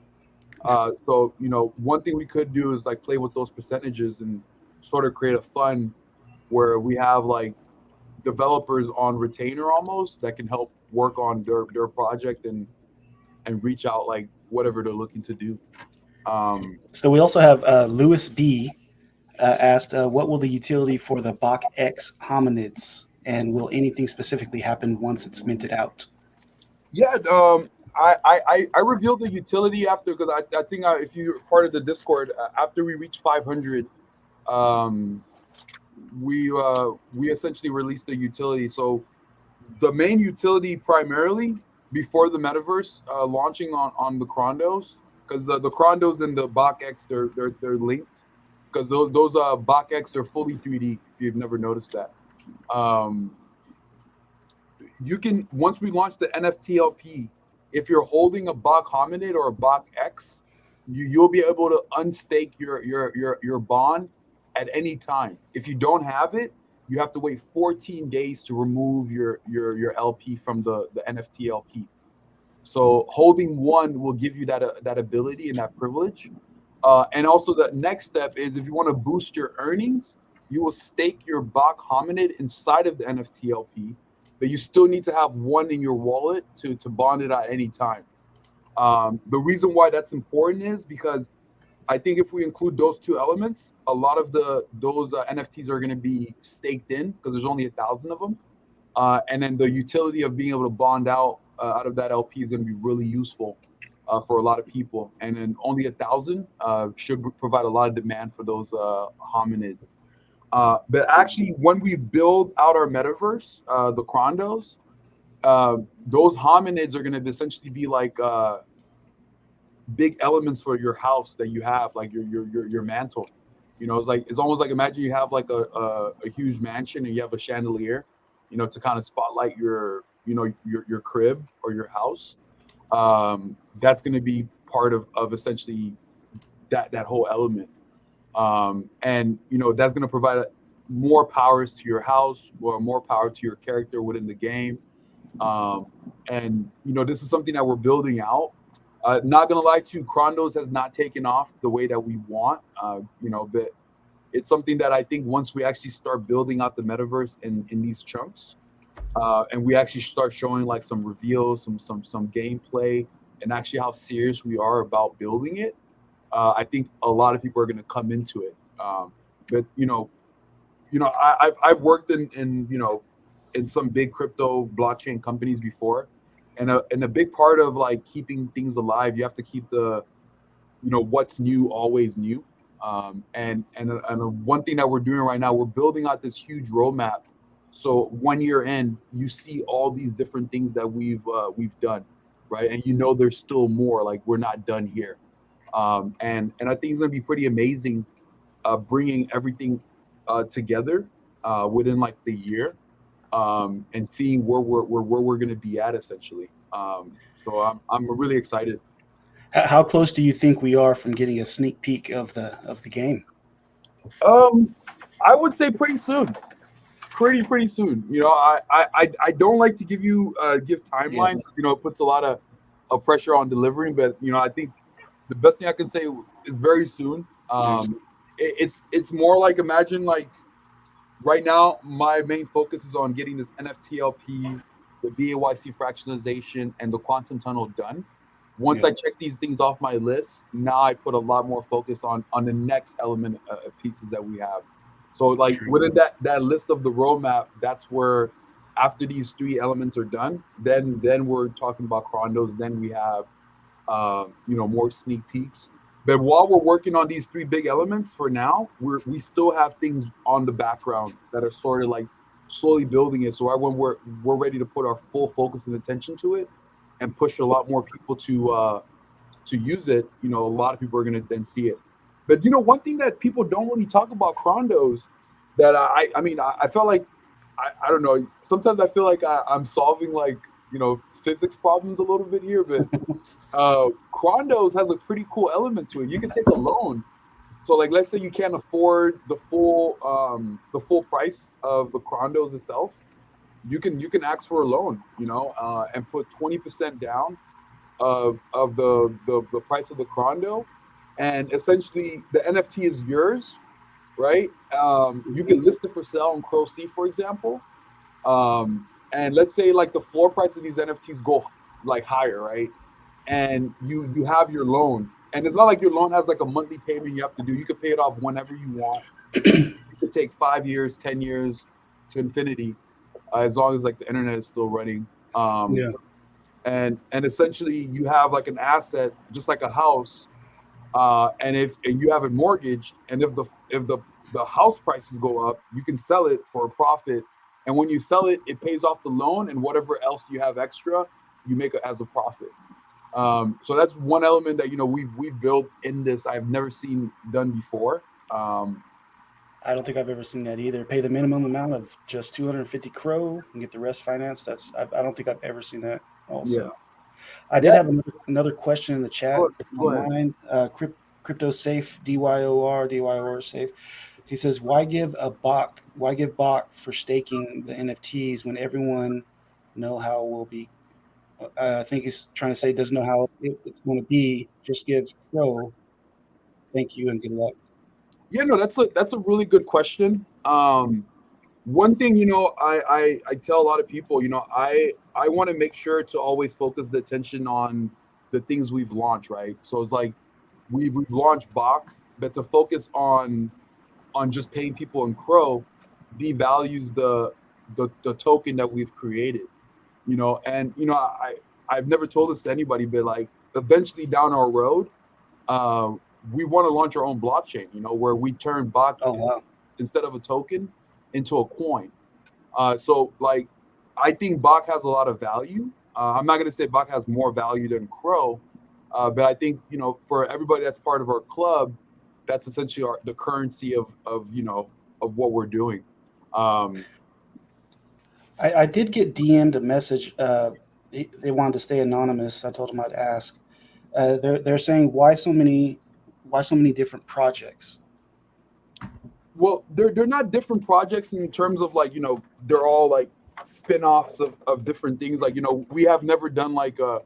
So one thing we could do is like play with those percentages and sort of create a fund where we have like developers on retainer almost that can help work on their project and reach out like whatever they're looking to do. So we also have Lewis B asked, what will the utility for the Bach X hominids, and will anything specifically happen once it's minted out? Yeah, I revealed the utility after, because I think if you're part of the Discord, after we reached 500, we essentially released the utility. So the main utility primarily before the metaverse launching on the Crondos, because the Crondos and the BACC they're linked, because those BACC they're fully 3D. If you've never noticed that, you can, once we launch the NFT LP, if you're holding a Bach hominid or a BACC, you'll be able to unstake your bond at any time. If you don't have it, you have to wait 14 days to remove your LP from the NFT LP. So holding one will give you that ability and that privilege. And also the next step is, if you want to boost your earnings, you will stake your Bach hominid inside of the NFT LP, but you still need to have one in your wallet to bond it at any time. The reason why that's important is because I think if we include those two elements, a lot of those NFTs are going to be staked in, because there's only 1,000 of them. And then the utility of being able to bond out of that LP is going to be really useful for a lot of people. And then only 1,000 should provide a lot of demand for those hominids. But actually, when we build out our metaverse, the Crondos, those hominids are going to essentially be like big elements for your house that you have, like your mantle. You know, it's almost like, imagine you have like a huge mansion and you have a chandelier, you know, to kind of spotlight your crib or your house. That's going to be part of essentially that whole element. And you know, that's going to provide more powers to your house, or more power to your character within the game. And you know, this is something that we're building out. Not gonna lie to you, Crondos has not taken off the way that we want, you know, but it's something that I think once we actually start building out the metaverse in these chunks, and we actually start showing like some reveals, some gameplay, and actually how serious we are about building it, I think a lot of people are gonna come into it. But you know, I've worked in you know, in some big crypto blockchain companies before. And a big part of like keeping things alive, you have to keep the, you know, what's new always new. And one thing that we're doing right now, we're building out this huge roadmap. So 1 year in, you see all these different things that we've done, right? And you know, there's still more. Like, we're not done here. And I think it's gonna be pretty amazing, bringing everything together within like the year. And seeing where we're going to be at, essentially. So I'm really excited. How close do you think we are from getting a sneak peek of the game? I would say pretty soon. Pretty soon. You know, I don't like to give timelines. Yeah. You know, it puts a lot of pressure on delivering. But you know, I think the best thing I can say is very soon. It's more like, imagine like, right now, my main focus is on getting this NFT LP, the BAYC fractionalization, and the quantum tunnel done. Once I check these things off my list, now I put a lot more focus on the next element of pieces that we have. So like within that list of the roadmap, that's where, after these 3 elements are done, then we're talking about Crondos. Then we have you know, more sneak peeks. But while we're working on these 3 big elements for now, we still have things on the background that are sort of like slowly building it. So when we're ready to put our full focus and attention to it and push a lot more people to use it, you know, a lot of people are going to then see it. But you know, one thing that people don't really talk about Crondos, that I mean, I felt like, I don't know, sometimes I feel like I'm solving like, you know, physics problems a little bit here, but Crondos has a pretty cool element to it. You can take a loan. So like, let's say you can't afford the full price of the Crondos itself. You can ask for a loan, you know, and put 20% down of the price of the Crondo, and essentially the NFT is yours, right? You can list it for sale on Crow C, for example. And let's say like the floor price of these NFTs go like higher, right? And you have your loan, and it's not like your loan has like a monthly payment you have to do. You can pay it off whenever you want. You could take 5 years, 10 years to infinity, as long as like the internet is still running. And essentially you have like an asset, just like a house. And you have it mortgaged, and if the house prices go up, you can sell it for a profit. And when you sell it, it pays off the loan, and whatever else you have extra, you make it as a profit. So that's one element that we've built in this I've never seen done before. I don't think I've ever seen that either. Pay the minimum amount of just 250 Crow and get the rest financed. I don't think I've ever seen that. Also, Yeah. I did have another question in the chat. Go ahead. Crypto safe DYOR safe. He says, why give Bach for staking the NFTs when everyone know how it will be? I think he's trying to say doesn't know how it's going to be. Just give Crow. Thank you and good luck. Yeah, no, that's a really good question. One thing, I tell a lot of people, I want to make sure to always focus the attention on the things we've launched, right? So it's like we've launched Bach, but to focus on just paying people in Crow devalues the token that we've created, and I've never told this to anybody, but like eventually down our road, we want to launch our own blockchain, where we turn Bach instead of a token into a coin. So like, I think Bach has a lot of value. I'm not going to say Bach has more value than Crow, but I think, for everybody that's part of our club, that's essentially the currency of what we're doing. I did get DM'd a message. They wanted to stay anonymous. I told them I'd ask. They're saying why so many different projects? Well, they're not different projects in terms of like, they're all like spin-offs of different things. Like, we have never done like a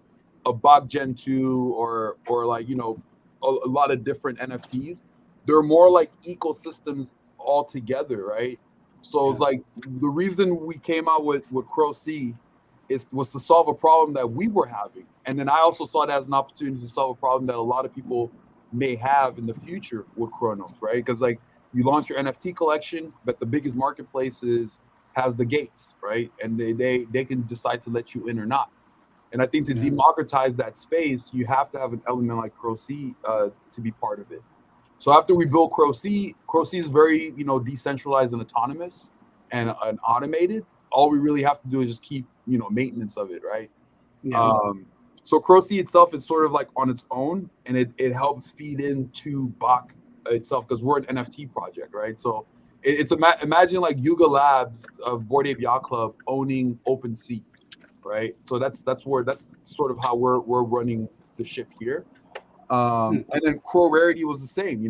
Bach Gen 2 or like, a lot of different NFTs. They're more like ecosystems all together, right? So it's like the reason we came out with Crow C was to solve a problem that we were having. And then I also saw it as an opportunity to solve a problem that a lot of people may have in the future with Cronos, right? Because like, you launch your NFT collection, but the biggest marketplace has the gates, right? And they can decide to let you in or not. And I think to democratize that space, you have to have an element like Crow C to be part of it. So after we build Crow C is very, decentralized and autonomous and automated. All we really have to do is just keep, maintenance of it, right? Yeah. So Crow C itself is sort of like on its own, and it helps feed into Bach itself, because we're an NFT project, right? So it's imagine like Yuga Labs of Bored Ape Yacht Club owning OpenSea, right? So that's sort of how we're running the ship here. And then Crow Rarity was the same,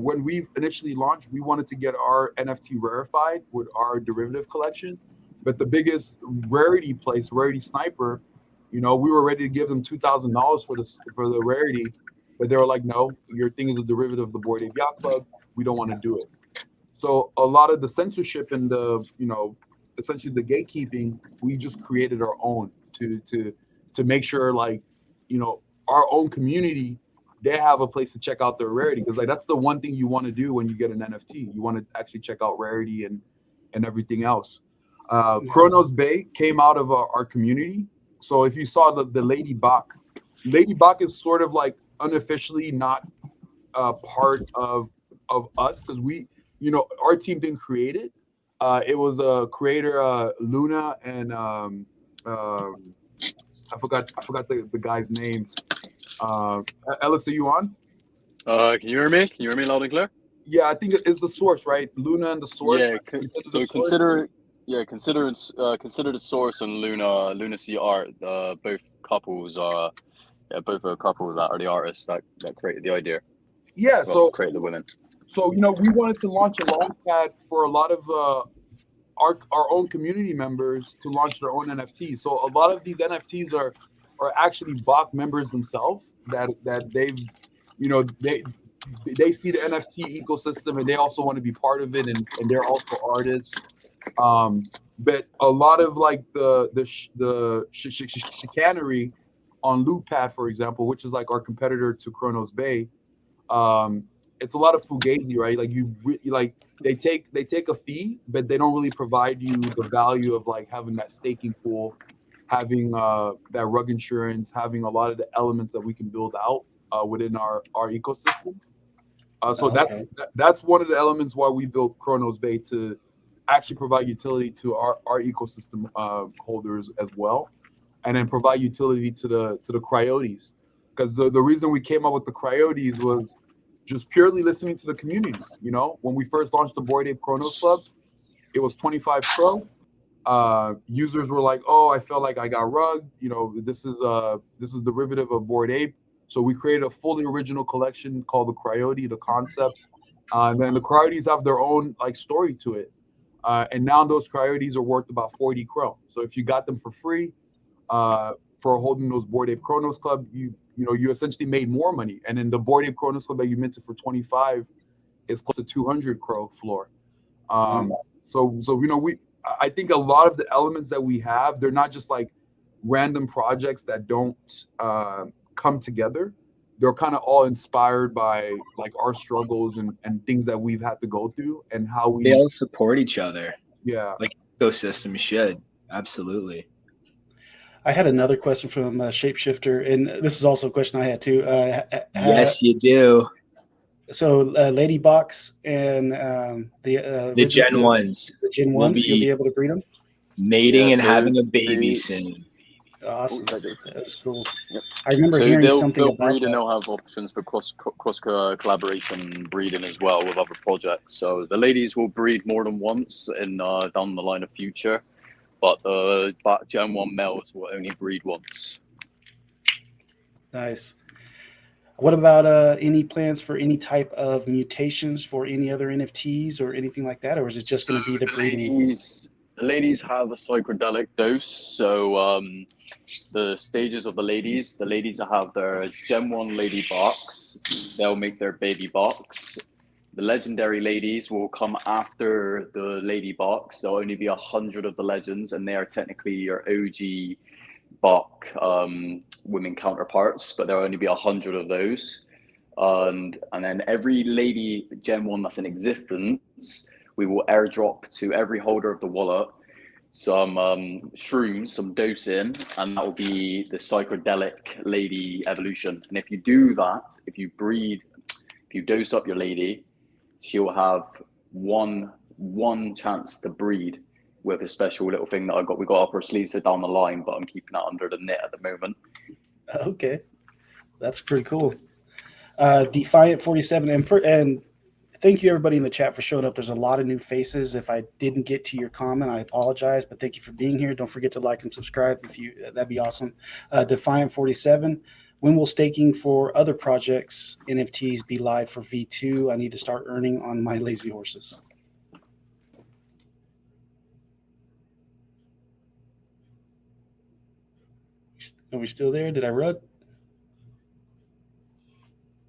when we initially launched, we wanted to get our NFT rarefied with our derivative collection, but the biggest Rarity place, Rarity Sniper, we were ready to give them $2,000 for the Rarity. But they were like, no, your thing is a derivative of the Bored Ape Yacht Club. We don't want to do it. So a lot of the censorship and the, essentially the gatekeeping, we just created our own to make sure, like, our own community, they have a place to check out their Rarity. Because like, that's the one thing you want to do when you get an NFT. You want to actually check out Rarity and everything else. Cronos Bay came out of our community. So if you saw the Lady Bach is sort of like unofficially not part of us, because we, our team didn't create it. It was a creator, Luna, and I forgot the guy's name. Ellis, are you on? Can you hear me? Can you hear me loud and clear? Yeah, I think it's the source, right? Luna and the source. Yeah. Consider the source and Luna C Art. Both couples are. Yeah, both are a couple that are the artists that created the idea. Yeah, so created the women. So we wanted to launch a launchpad for a lot of our own community members to launch their own NFTs. So a lot of these NFTs are actually Bach members themselves that they've, they see the NFT ecosystem and they also want to be part of it, and they're also artists. But a lot of like the chicanery on Lootpad, for example, which is like our competitor to Cronos Bay, it's a lot of fugazi, right? Like they take a fee, but they don't really provide you the value of like having that staking pool, having that rug insurance, having a lot of the elements that we can build out within our ecosystem. So that's one of the elements why we built Cronos Bay, to actually provide utility to our ecosystem holders as well. and then provide utility to the Cryotes. Because the reason we came up with the Cryotes was just purely listening to the community. You know, when we first launched the Bored Ape Cronos Club, it was 25 Pro. Users were like, "Oh, I felt like I got rugged. You know, this is derivative of Bored Ape." So we created a fully original collection called the Cryote, the concept, and then the Cryotes have their own like story to it. And now those Cryotes are worth about 40 Crow. So if you got them for free for holding those Bored Ape Cronos Club, you essentially made more money. And then the Bored Ape Cronos Club that you minted for 25 is close to 200 Crow floor. So I think a lot of the elements that we have, they're not just like random projects that don't come together. They're kind of all inspired by like our struggles and things that we've had to go through and how they all support each other. Yeah, like ecosystem should. Absolutely. I had another question from Shapeshifter, and this is also a question I had too. Yes, you do. So Lady Box and the Gen ones, the Gen ones, you'll be able to breed them. Mating and having a baby soon. Awesome, that's cool. Yep. I remember So hearing something they'll about breed, and that. they'll have options for cross collaboration breeding as well with other projects. So the ladies will breed more than once in down the line of future, but the Gen 1 males will only breed once. Nice. What about any plans for any type of mutations for any other NFTs or anything like that, or is it just going to be the breeding? The ladies have a psychedelic dose. So the stages of the ladies have their Gen 1 lady box. They'll make their baby box. The legendary ladies will come after the lady box. There'll only be 100 of the legends, and they are technically your OG Bach women counterparts, but there'll only be 100 of those. And then every lady Gen 1 that's in existence, we will airdrop to every holder of the wallet some shrooms, some dosing, and that will be the psychedelic lady evolution. And if you do that, if you dose up your lady, she'll have one chance to breed with a special little thing that we got up our sleeves so down the line, but I'm keeping that under the knit at the moment. Okay, that's pretty cool. Defiant 47, and thank you everybody in the chat for showing up. There's a lot of new faces. If I didn't get to your comment, I apologize, but thank you for being here. Don't forget to like and subscribe that'd be awesome. Defiant 47, when will staking for other projects NFTs be live for V2? I need to start earning on my lazy horses. Are we still there? Did I run?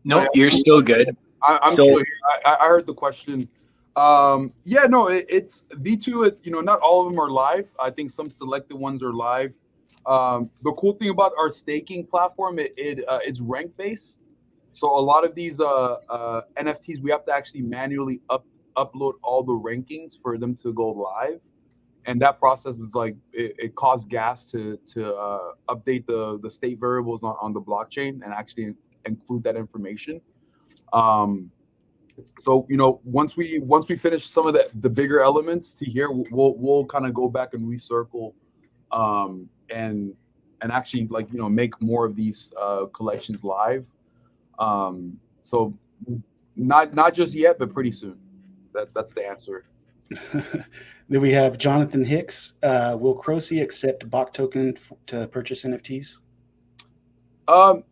No, you're still good. I'm still here. I heard the question. It's V2. Not all of them are live. I think some selected ones are live. The cool thing about our staking platform, it's rank based. So a lot of these NFTs, we have to actually manually upload all the rankings for them to go live. And that process is like it costs gas to update the state variables on the blockchain and actually include that information. So once we finish some of the bigger elements to here, we'll kind of go back and recircle, and actually make more of these collections live. So not just yet, but pretty soon. That's the answer. Then we have Jonathan Hicks. Will Croci accept Bach token to purchase NFTs?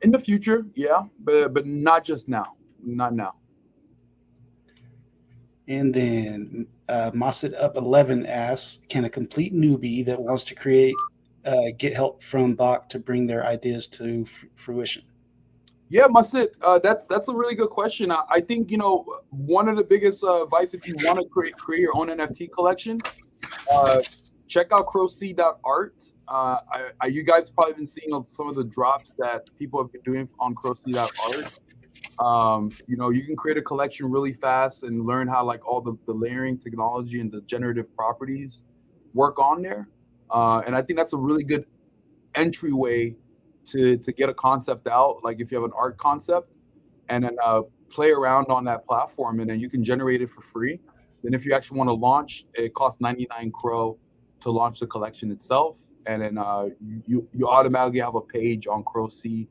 In the future, yeah, but not just now. Not now. And then Mosset Up 11 asks, can a complete newbie that wants to create get help from Bach to bring their ideas to fruition? Yeah, Mosset, that's a really good question. I think one of the biggest advice, if you want to create your own NFT collection, check out croc.art. You guys probably been seeing some of the drops that people have been doing on croc.art. You can create a collection really fast and learn how all the layering technology and the generative properties work on there. And I think that's a really good entryway to get a concept out. Like if you have an art concept, and then play around on that platform, and then you can generate it for free. Then if you actually want to launch, it costs 99 Crow to launch the collection itself. and then you automatically have a page on CrowC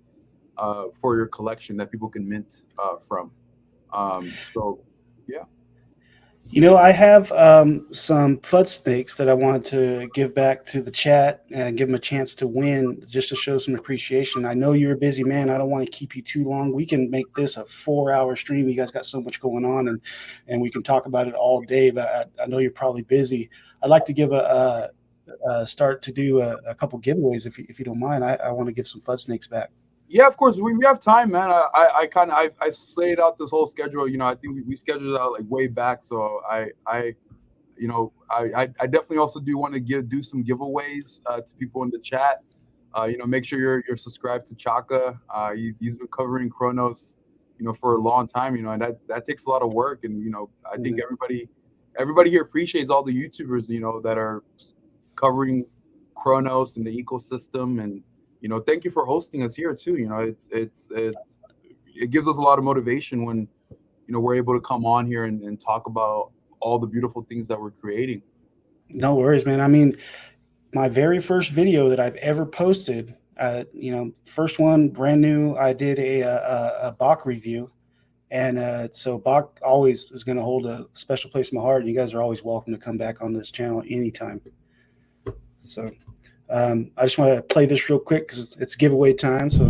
for your collection that people can mint from. So yeah. You know, I have some FUD snakes that I wanted to give back to the chat and give them a chance to win, just to show some appreciation. I know you're a busy man. I don't want to keep you too long. We can make this a 4-hour stream. You guys got so much going on, and we can talk about it all day. But I know you're probably busy. I'd like to give a start to do a couple giveaways if you don't mind. I want to give some FUD snakes back. Yeah, of course. We have time, man. I've slayed out this whole schedule. You know, I think we scheduled it out like way back. So I definitely also do want to do some giveaways to people in the chat. You know, make sure you're subscribed to Chaka. He's been covering Cronos, you know, for a long time. You know, and that takes a lot of work. And you know, I think everybody here appreciates all the YouTubers, you know, that are covering Cronos and the ecosystem. And you know, thank you for hosting us here too. You know, it gives us a lot of motivation when, you know, we're able to come on here and talk about all the beautiful things that we're creating. No worries, man. I mean, my very first video that I've ever posted, you know, first one, brand new, I did a Bach review. And so Bach always is going to hold a special place in my heart. And you guys are always welcome to come back on this channel anytime. So I just want to play this real quick because it's giveaway time. So.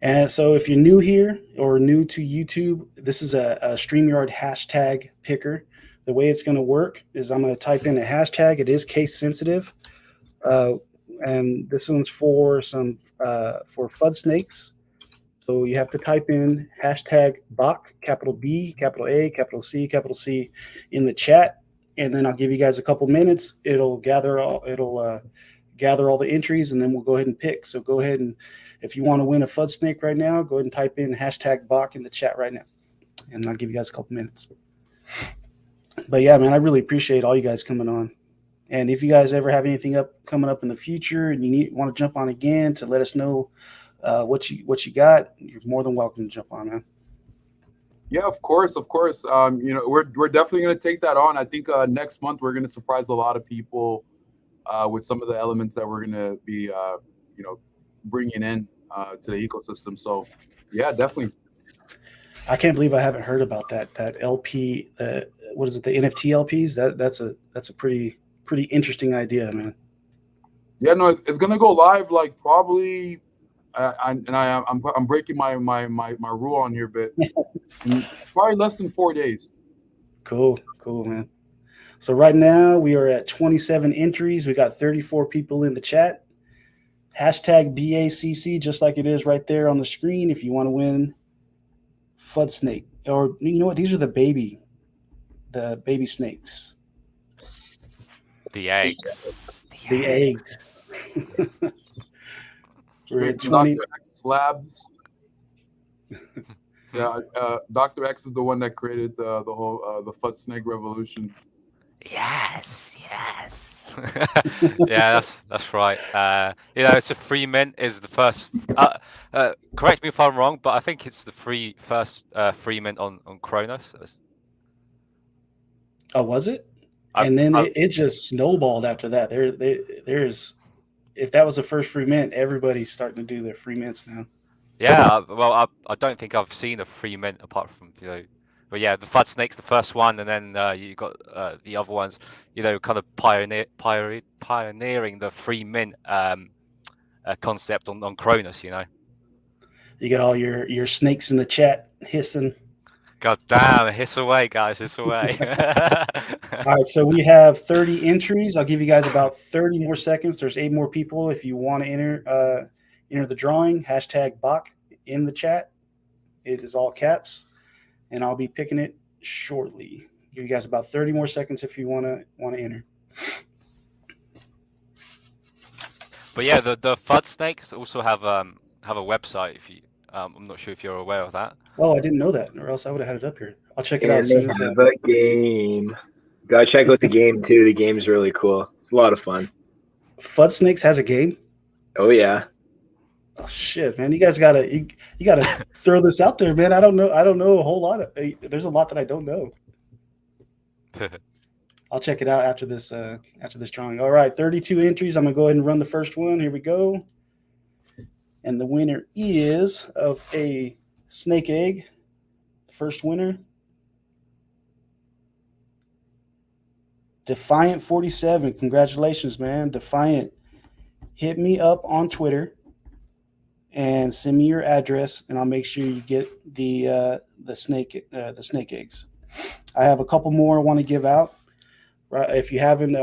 And so if you're new here or new to YouTube, this is a StreamYard hashtag picker. The way it's going to work is I'm going to type in a hashtag. It is case sensitive. And this one's for some for FUD snakes. So you have to type in hashtag Bach, capital B, capital A, capital C in the chat. And then I'll give you guys a couple minutes. It'll gather all the entries, and then we'll go ahead and pick. So go ahead, and if you want to win a FUD snake right now, go ahead and type in hashtag Bach in the chat right now. And I'll give you guys a couple minutes. But yeah, man, I really appreciate all you guys coming on. And if you guys ever have anything coming up in the future and you want to jump on again to let us know what you got, you're more than welcome to jump on, man. Yeah, of course. You know, we're definitely going to take that on. I think next month we're going to surprise a lot of people with some of the elements that we're going to be, you know, bringing in to the ecosystem. So, yeah, definitely. I can't believe I haven't heard about that LP. What is it? The NFT LPs. That's a pretty interesting idea, man. Yeah, no, it's going to go live like probably. I'm breaking my rule on here, but probably less than 4 days. Cool, man. So right now we are at 27 entries. We got 34 people in the chat. Hashtag BACC, just like it is right there on the screen. If you want to win FUD snake, or you know what? These are the baby snakes. The eggs. The eggs. We're at 20. Dr. X Labs. Yeah, Dr. X is the one that created the whole the FUD snake revolution. Yes. Yeah, that's right. You know, it's a free mint is the first. Correct me if I'm wrong, but I think it's the first free mint on Cronos. Oh, was it? And then it just snowballed after that. There's. If that was the first free mint, everybody's starting to do their free mints now. Yeah, well, I don't think I've seen a free mint apart from, you know, but yeah, the FUD snake's the first one, and then you got the other ones, you know, kind of pioneering the free mint concept on Cronos, you know. You got all your snakes in the chat hissing. God damn, hiss away, guys, hiss away. All right, so we have 30 entries. I'll give you guys about 30 more seconds. There's 8 more people. If you want to enter the drawing, hashtag Bach in the chat. It is all caps, and I'll be picking it shortly. Give you guys about 30 more seconds if you want to enter. But yeah, the FUD snakes also have a website. If you, I'm not sure if you're aware of that. Oh, I didn't know that, or else I would have had it up here. I'll check it out as soon as the game. Gotta check out the game too. The game's really cool. A lot of fun. FUD Snakes has a game? Oh yeah. Oh shit, man! You guys gotta throw this out there, man. I don't know a whole lot of. There's a lot that I don't know. I'll check it out after this drawing. All right, 32 entries. I'm gonna go ahead and run the first one. Here we go. And the winner is of a snake egg. First winner, Defiant 47. Congratulations, man. Defiant. Hit me up on Twitter and send me your address, and I'll make sure you get the snake eggs. I have a couple more I want to give out. Right, if you haven't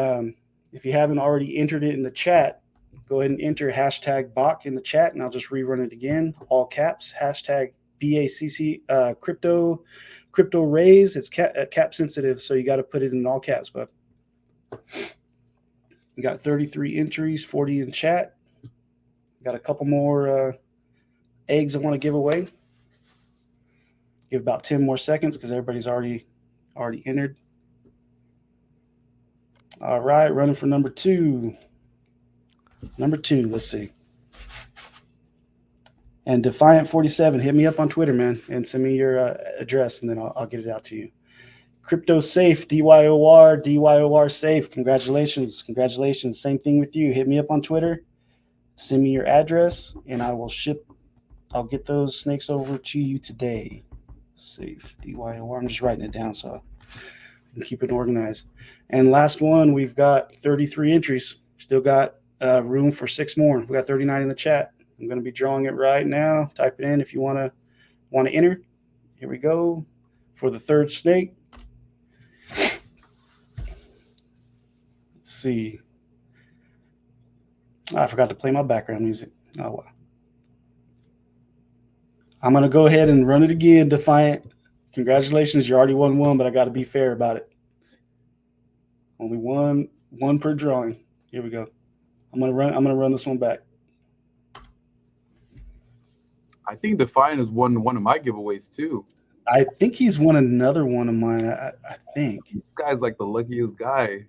already entered it in the chat, go ahead and enter hashtag BACC in the chat, and I'll just rerun it again, all caps, hashtag BACC crypto raise. It's cap sensitive, so you got to put it in all caps. But we got 33 entries, 40 in chat. Got a couple more eggs I want to give away. Give about 10 more seconds because everybody's already entered. All right, running for number two. Let's see. And Defiant 47, hit me up on Twitter, man, and send me your address, and then I'll get it out to you. Crypto Safe, DYOR Safe. Congratulations. Same thing with you. Hit me up on Twitter, send me your address, and I'll get those snakes over to you today. Safe, DYOR. I'm just writing it down so I can keep it organized. And last one, we've got 33 entries. Still got room for 6 more. We got 39 in the chat. I'm going to be drawing it right now. Type it in if you want to enter. Here we go for the third snake. Let's see. I forgot to play my background music. Oh, wow. I'm going to go ahead and run it again, Defiant. Congratulations, you already won one, but I got to be fair about it. Only one per drawing. Here we go. I'm gonna run this one back. I think Defiant has won one of my giveaways too. I think he's won another one of mine. I think this guy's like the luckiest guy.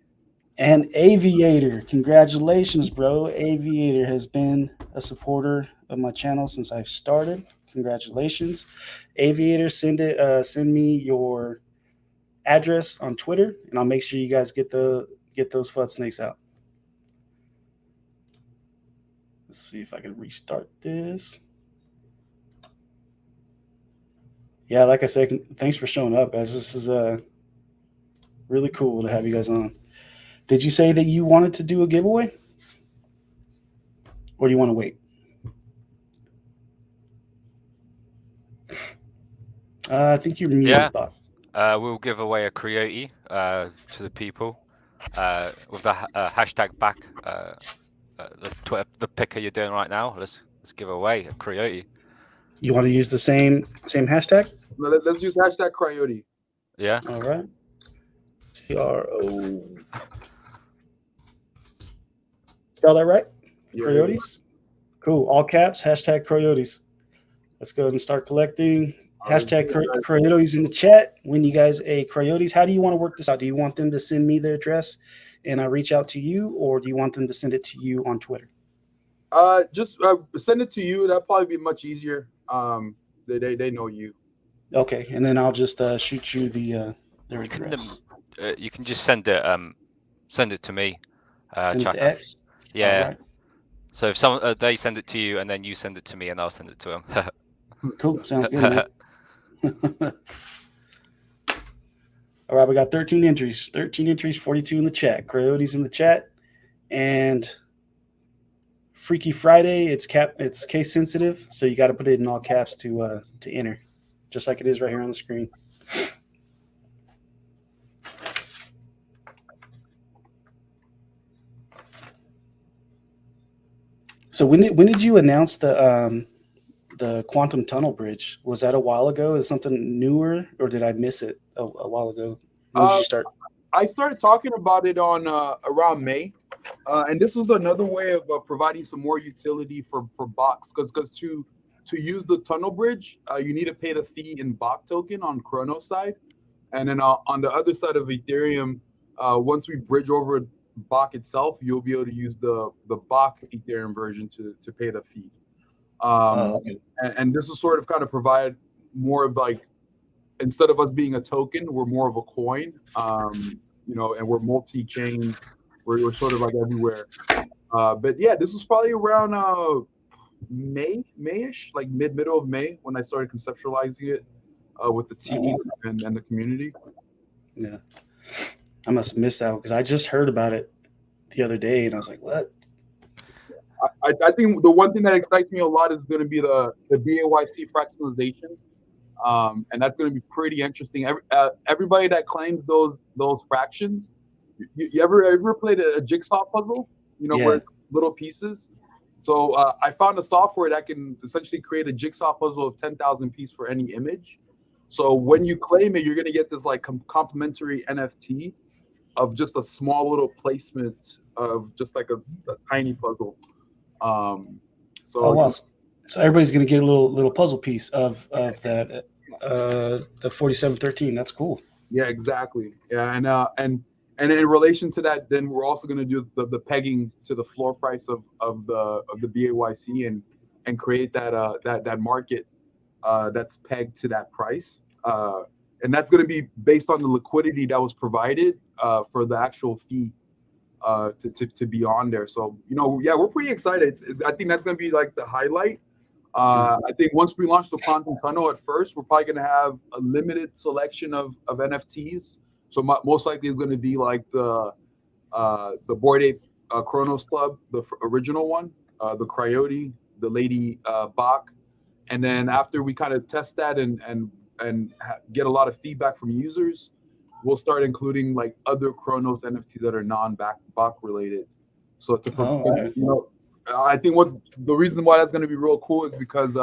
And Aviator, congratulations, bro. Aviator has been a supporter of my channel since I've started. Congratulations, Aviator. Send me your address on Twitter, and I'll make sure you guys get those FUD snakes out. Let's see if I can restart this. Yeah, like I said, thanks for showing up, guys. This is really cool to have you guys on. Did you say that you wanted to do a giveaway? Or do you want to wait? I think you're muted, Bob. We'll give away a Coyote to the people with the hashtag BACC, the picker you're doing right now. Let's give away a Coyote. You want to use the same hashtag? Let's use hashtag Coyote. Yeah. All right. TRO. Spell that right? Yeah. Coyotes? Cool. All caps, hashtag Coyotes. Let's go ahead and start collecting. Hashtag Coyotes in the chat. When you guys a Coyotes, how do you want to work this out? Do you want them to send me their address and I reach out to you, or do you want them to send it to you on Twitter? Just send it to you. That'd probably be much easier. They know you. Okay, and then I'll just shoot you their address. You can just send it to me. Send it to X? Yeah. Right. So if they send it to you, and then you send it to me, and I'll send it to them. Cool. Sounds good, man. All right, we got 13 entries. 42 in the chat. Coyotes in the chat. And Freaky Friday, it's case sensitive, so you got to put it in all caps to enter, just like it is right here on the screen. So when did you announce the quantum tunnel bridge? Was that a while ago? Is something newer, or did I miss it a while ago? When did you start? I started talking about it on around May, and this was another way of providing some more utility for BACCs, because to use the tunnel bridge, you need to pay the fee in BACC token on Cronos side, and then on the other side of Ethereum, once we bridge over BACC itself, you'll be able to use the BACC Ethereum version to pay the fee. Okay. And this will sort of kind of provide more of like instead of us being a token, we're more of a coin. You know, and we're multi-chain. We're sort of like everywhere. But yeah, this was probably around Mayish, like middle of May, when I started conceptualizing it with the team and the community. Yeah, I must have missed that one because I just heard about it the other day, and I was like, "What?" I think the one thing that excites me a lot is going to be the BAYC fractionalization, and that's going to be pretty interesting. Everybody that claims those fractions, you ever played a jigsaw puzzle? You know, where little pieces. So I found a software that can essentially create a jigsaw puzzle of 10,000 pieces for any image. So when you claim it, you're going to get this like complimentary NFT of just a small little placement of just like a tiny puzzle. So everybody's going to get a little puzzle piece of that the 4713. That's cool. Yeah, exactly. Yeah, and in relation to that, then we're also going to do the pegging to the floor price of the BAYC and create that market that's pegged to that price. And that's going to be based on the liquidity that was provided for the actual fee to be on there. So, you know, yeah, we're pretty excited. I think that's going to be like the highlight. I think once we launch the Quantum Tunnel at first, we're probably going to have a limited selection of NFTs. So most likely it's going to be like the Bored Ape Cronos Club, the original one, the Coyote, the Lady Bach. And then after we kind of test that and get a lot of feedback from users, we'll start including like other Cronos NFTs that are non-Bach related. So you know, I think the reason why that's going to be real cool is because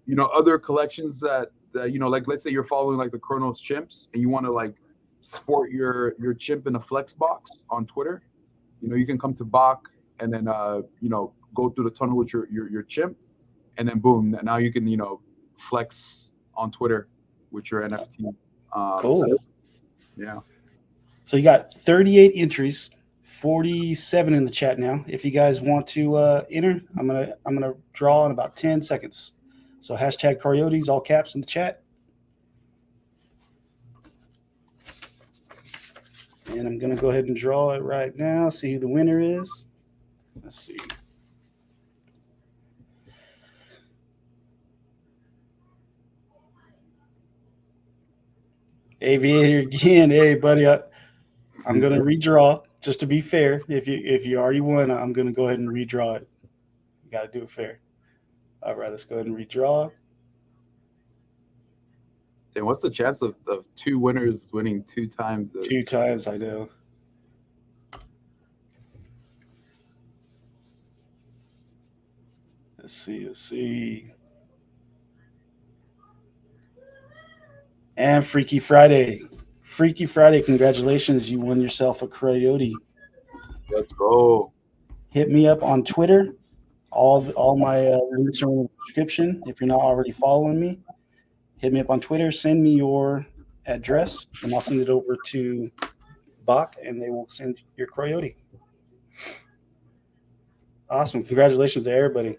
you know, other collections that you know, like let's say you're following like the Cronos chimps and you want to like sport your chimp in a flex box on Twitter, you know, you can come to Bach and then you know, go through the tunnel with your chimp, and then boom, now you can, you know, flex on Twitter with your NFT. Cool. Yeah. So you got 38 entries, 47 in the chat now. If you guys want to enter, I'm gonna draw in about 10 seconds. So hashtag Coyotes, all caps in the chat. And I'm gonna go ahead and draw it right now. See who the winner is. Let's see. Aviator again. Hey, buddy, I'm going to redraw just to be fair. If you already won, I'm going to go ahead and redraw it. You got to do it fair. All right, let's go ahead and redraw. And what's the chance of two winners winning two times? Two times, I know. Let's see. And Freaky Friday, congratulations! You won yourself a Coyote. Let's go. Hit me up on Twitter. All my links are in the description. If you're not already following me, hit me up on Twitter. Send me your address, and I'll send it over to Bach, and they will send your Coyote. Awesome! Congratulations to everybody.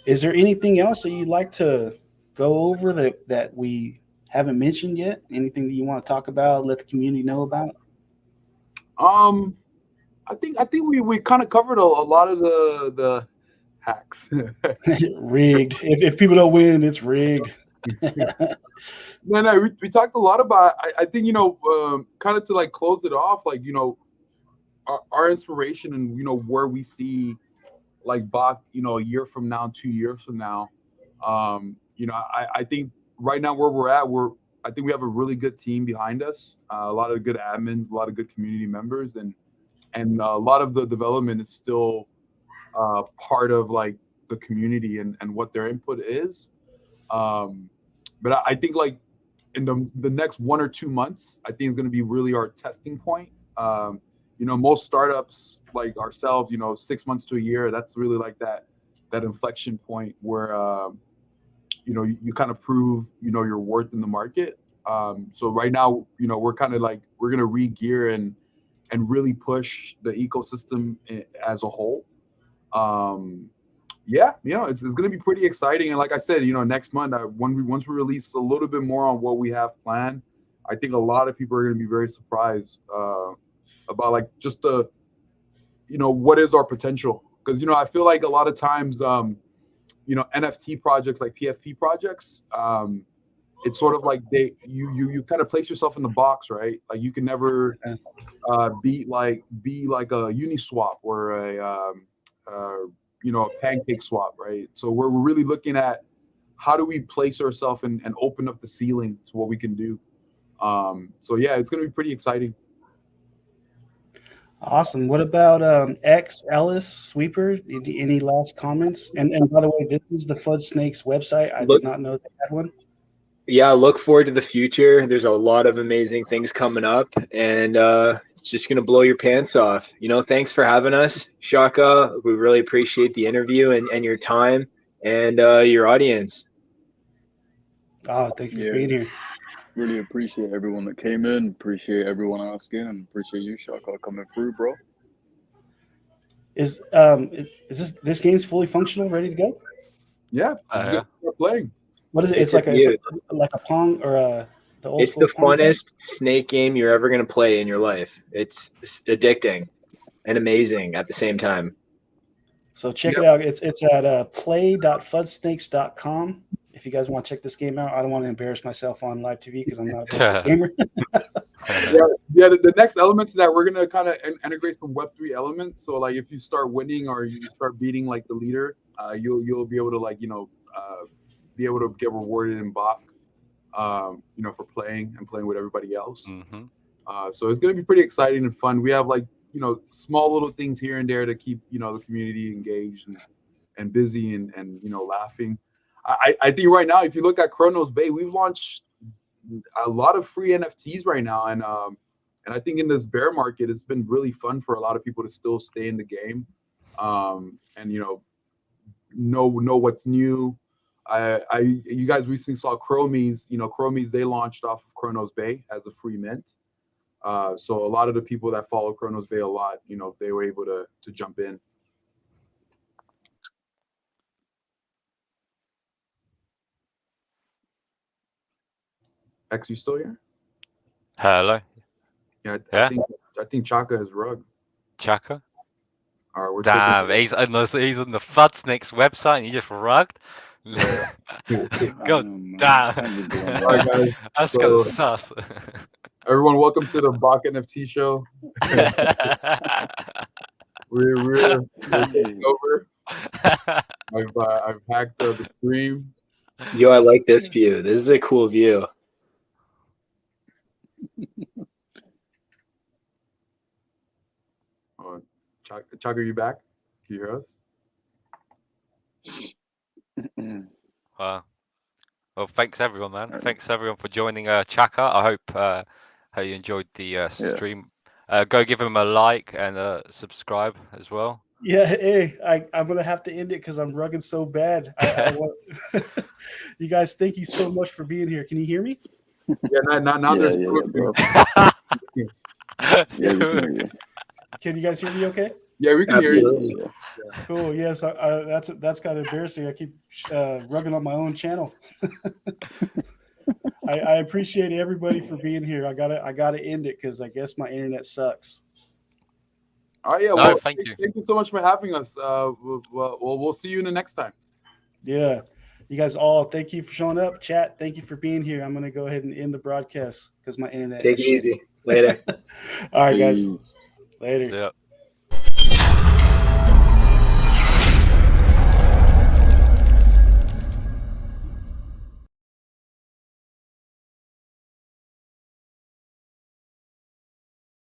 Is there anything else that you'd like to go over that we haven't mentioned yet? Anything that you want to talk about, let the community know about? I think we kind of covered a lot of the hacks. Rigged. If people don't win, it's rigged. No, we talked a lot about. I think, you know, kind of to like close it off, like, you know, our inspiration and, you know, where we see like Bach, you know, a year from now, 2 years from now. You know, I think right now where we're at, I think we have a really good team behind us, a lot of good admins, a lot of good community members, and a lot of the development is still part of like the community and what their input is. But I think like in the next 1 or 2 months, I think is going to be really our testing point. You know, most startups like ourselves, you know, 6 months to a year, that's really like that inflection point where, you know, you kind of prove, you know, your worth in the market. So right now, you know, we're kind of like, we're going to re-gear and really push the ecosystem as a whole. yeah, it's going to be pretty exciting. And like I said, next month, once we release a little bit more on what we have planned, I think a lot of people are going to be very surprised about like just the, what is our potential. Because, I feel like a lot of times, NFT projects like PFP projects, it's sort of like you kind of place yourself in the box, right? Like you can never be like a Uniswap or a pancake swap, right? So we're really looking at how do we place ourselves and open up the ceiling to what we can do. So yeah, it's going to be pretty exciting. Awesome. What about X Ellis Sweeper? Any last comments? And by the way, this is the Fud Snakes website. I did not know they had one. Yeah, look forward to the future. There's a lot of amazing things coming up, and it's just gonna blow your pants off. Thanks for having us, Chaka. We really appreciate the interview and your time and your audience. Oh, thank you for being here. Really appreciate everyone that came in. Appreciate everyone asking, and appreciate you, Chaka, coming through, bro. Is this game's fully functional, ready to go? Yeah, we're playing. What is it? It's like a Pong or the old school. It's the funnest snake game you're ever gonna play in your life. It's addicting and amazing at the same time. So check it out. It's at play.fudsnakes.com. If you guys want to check this game out, I don't want to embarrass myself on live TV because I'm not a gamer. The next element to that, we're gonna kind of integrate some Web3 elements. So like if you start winning or you start beating like the leader, you'll be able to be able to get rewarded in Bach, for playing with everybody else. Mm-hmm. So it's gonna be pretty exciting and fun. We have small little things here and there to keep the community engaged and busy and laughing. I think right now, if you look at Cronos Bay, we've launched a lot of free NFTs right now, and I think in this bear market, it's been really fun for a lot of people to still stay in the game, and know what's new. You guys recently saw Chromies. Chromies, they launched off of Cronos Bay as a free mint. So a lot of the people that follow Cronos Bay a lot, they were able to jump in. X, you still here? Hello. Yeah, I think Chaka has rug. Chaka? All right, we're damn, he's on the Fud Snakes website and he just rugged. God damn. All right, guys. That's kind of sus. Everyone, welcome to the Bach NFT show. we're taking over. I've hacked the stream. Yo, I like this view. This is a cool view. Chaka, are you back? Can you hear us? Well, thanks everyone, man. Thanks everyone for joining Chaka. I hope you enjoyed the stream. Go give him a like and subscribe as well. Yeah, hey, I'm gonna have to end it because I'm rugging so bad. You guys, thank you so much for being here. Can you hear me? Yeah, now there's bro. Can you guys hear me okay? Yeah, we can hear you. Cool. Yes, that's kind of embarrassing. I keep rugging on my own channel. I appreciate everybody for being here. I gotta end it because I guess my internet sucks. Oh yeah, well, thank you so much for having us. We'll see you in the next time. Yeah, you guys all, thank you for showing up. Chat, thank you for being here. I'm gonna go ahead and end the broadcast because my internet. Take it easy. Later. All right, guys. Later. Yeah.